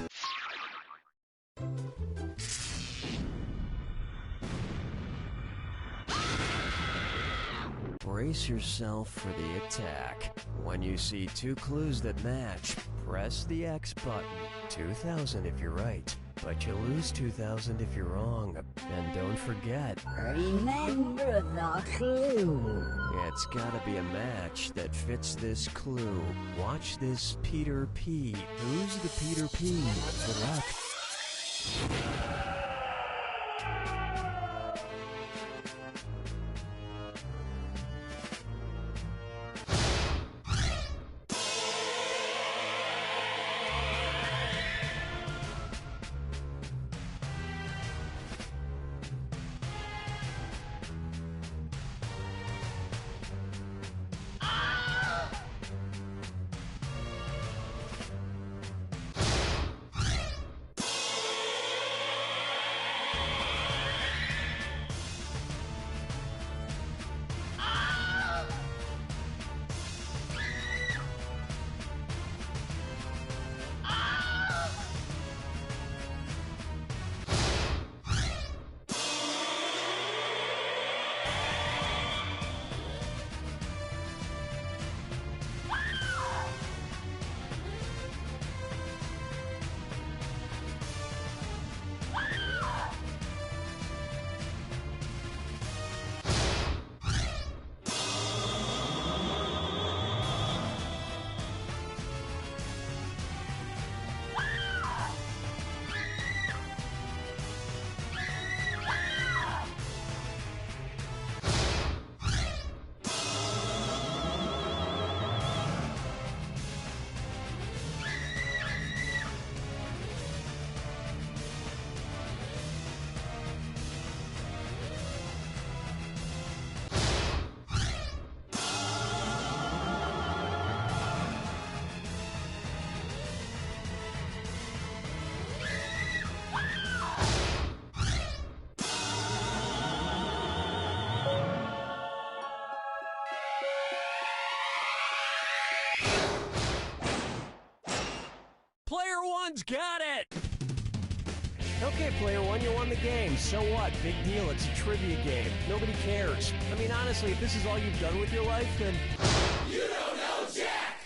Brace yourself for the attack. When you see two clues that match, press the X button. 2,000 if you're right, but you lose 2,000 if you're wrong. And don't forget, remember the clue. It's gotta be a match that fits this clue. Watch this Peter P. Who's the Peter P? Good luck. Player one's got it! Okay, player one, you won the game. So what? Big deal. It's a trivia game. Nobody cares. I mean, honestly, if this is all you've done with your life, then... You don't know Jack!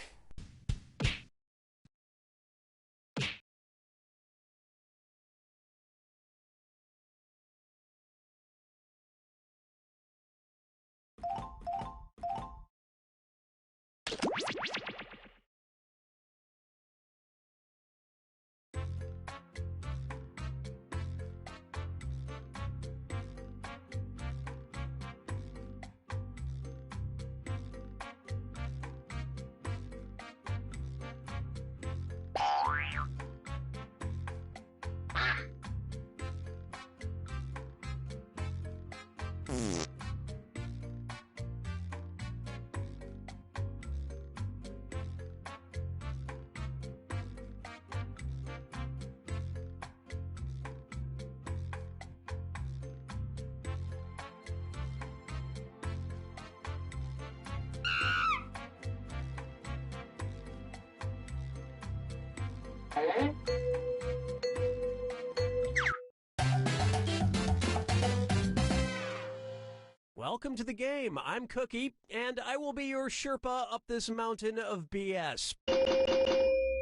Welcome to the game. I'm Cookie, and I will be your Sherpa up this mountain of BS.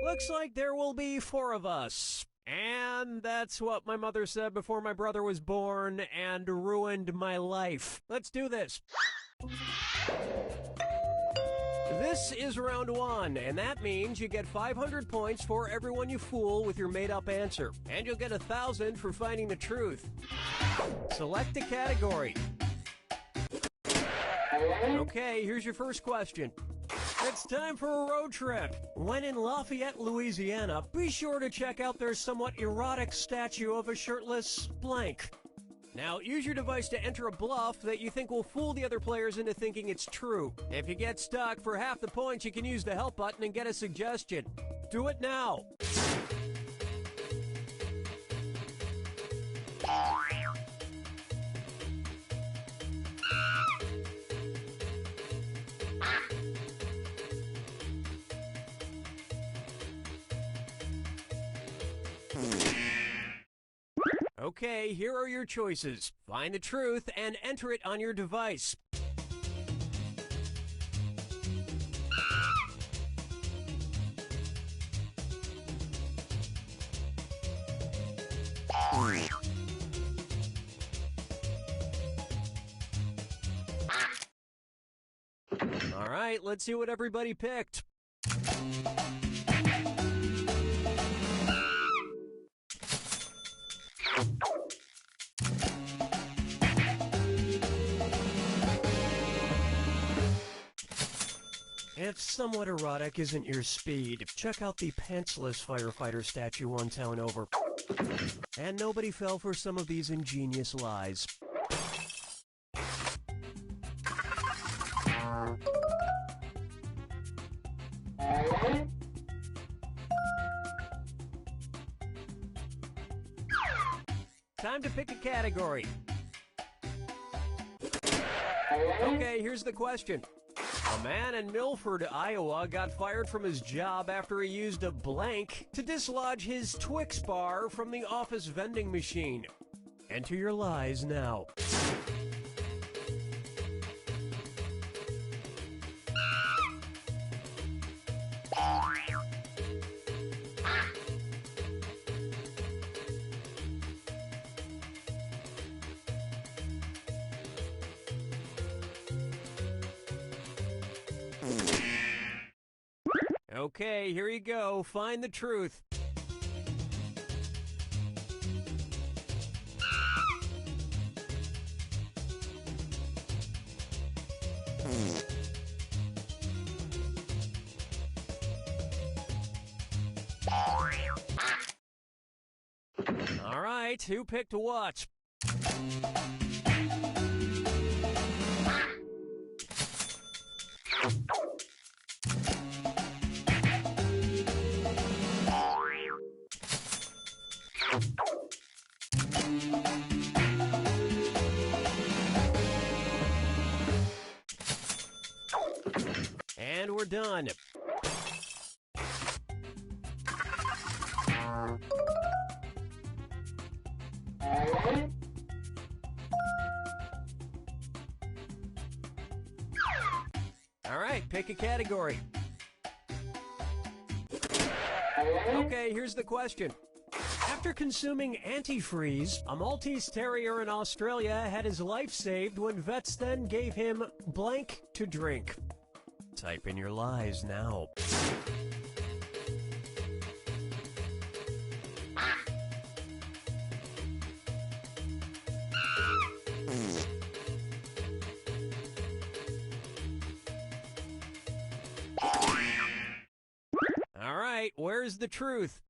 Looks like there will be 4 of us. And that's what my mother said before my brother was born and ruined my life. Let's do this. This is round 1, and that means you get 500 points for everyone you fool with your made-up answer. And you'll get 1,000 for finding the truth. Select a category. Okay, here's your first question. It's time for a road trip. When in Lafayette, Louisiana, be sure to check out their somewhat erotic statue of a shirtless blank. Now, use your device to enter a bluff that you think will fool the other players into thinking it's true. If you get stuck, for half the points, you can use the help button and get a suggestion. Do it now. Okay, here are your choices. Find the truth and enter it on your device. All right, let's see what everybody picked. If somewhat erotic isn't your speed, check out the pantsless firefighter statue one town over. And nobody fell for some of these ingenious lies. Time to pick a category. Okay, here's the question. A man in Milford, Iowa got fired from his job after he used a blank to dislodge his Twix bar from the office vending machine. Enter your lies now. Okay, here you go. Find the truth. All right, who picked what? And we're done. All right, pick a category. Okay, here's the question. After consuming antifreeze, a Maltese Terrier in Australia had his life saved when vets then gave him blank to drink. Type in your lies now. All right, where's the truth?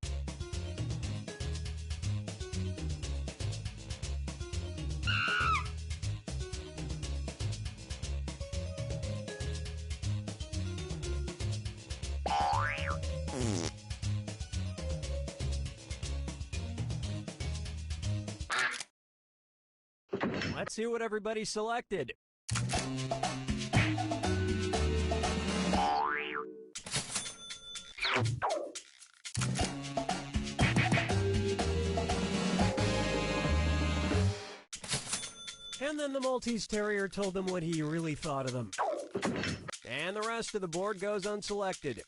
Let's see what everybody selected. And then the Maltese Terrier told them what he really thought of them. And the rest of the board goes unselected.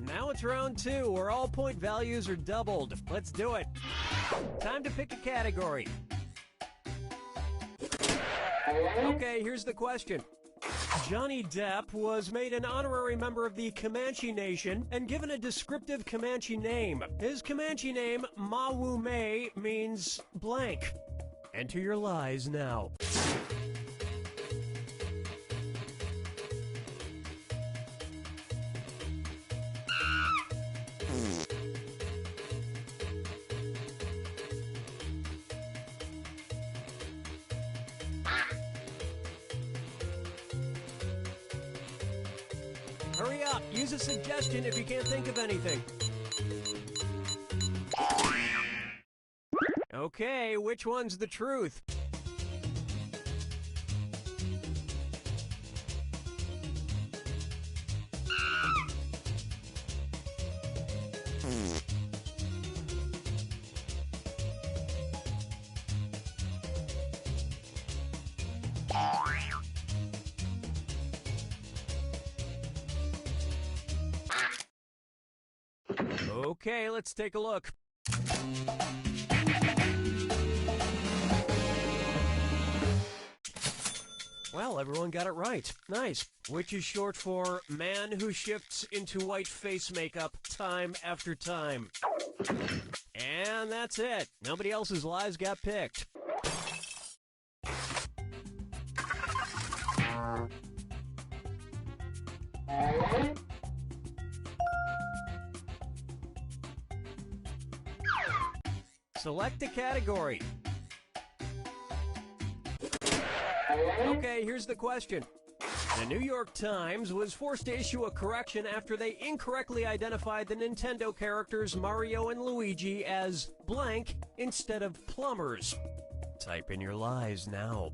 Now it's round two, where all point values are doubled. Let's do it. Time to pick a category. Okay, here's the question. Johnny Depp was made an honorary member of the Comanche Nation and given a descriptive Comanche name. His Comanche name, Mawume, means blank. Enter your lies now. Hurry up, use a suggestion if you can't think of anything. Okay, which one's the truth? Okay, let's take a look. Well, everyone got it right. Nice. Which is short for man who shifts into white face makeup time after time. And that's it. Nobody else's lies got picked. Select a category. Okay, here's the question. The New York Times was forced to issue a correction after they incorrectly identified the Nintendo characters Mario and Luigi as blank instead of plumbers. Type in your lies now.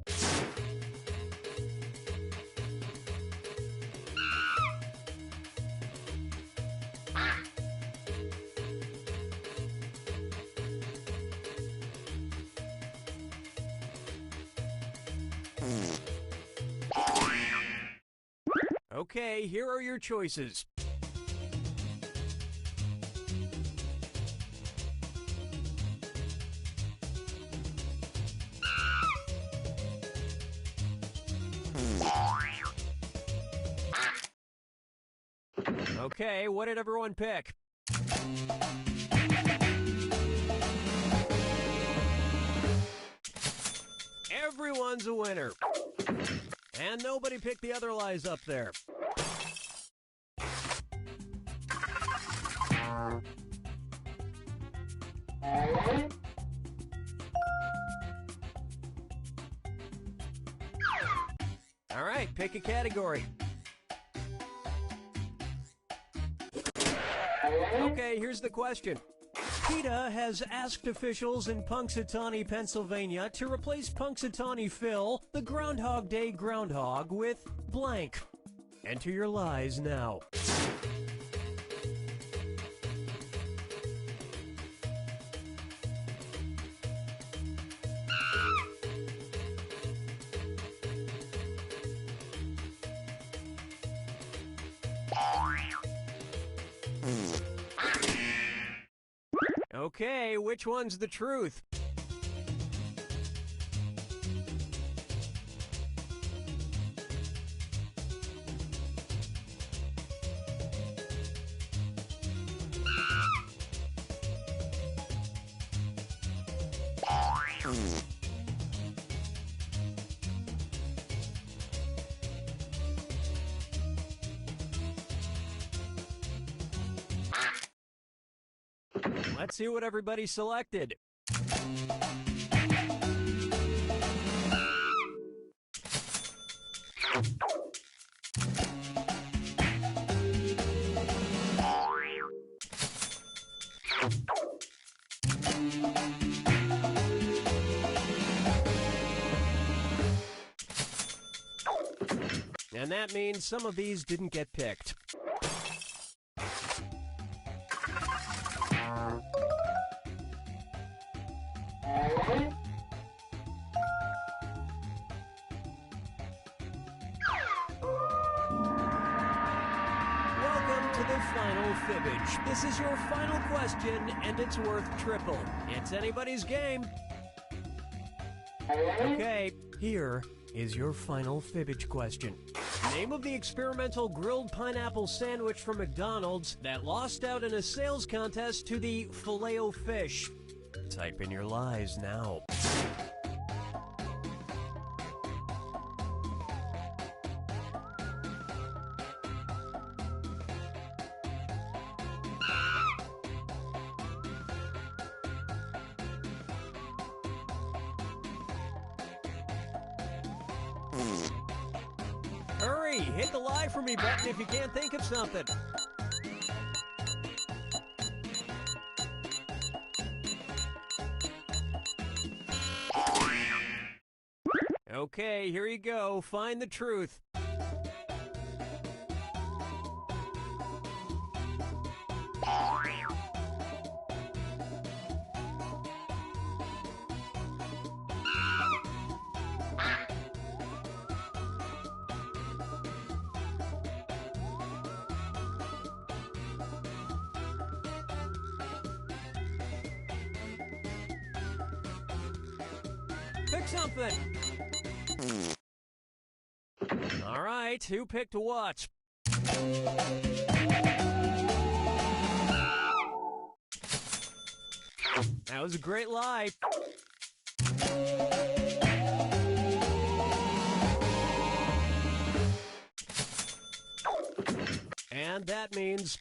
Okay, here are your choices. Okay, what did everyone pick? Everyone's a winner. And nobody picked the other lies up there. All right, pick a category. Okay, here's the question. PETA has asked officials in Punxsutawney, Pennsylvania to replace Punxsutawney Phil, the Groundhog Day groundhog, with blank. Enter your lies now. Okay, which one's the truth? Let's see what everybody selected. And that means some of these didn't get picked. Final fibbage. This is your final question, and it's worth triple. It's anybody's game. Okay, here is your final fibbage question. Name of the experimental grilled pineapple sandwich from McDonald's that lost out in a sales contest to the Filet-O-Fish. Type in your lies now. Hurry! Hit the lie for me button if you can't think of something. Okay, here you go. Find the truth. Pick something. All right, who picked to watch? That was a great lie. And that means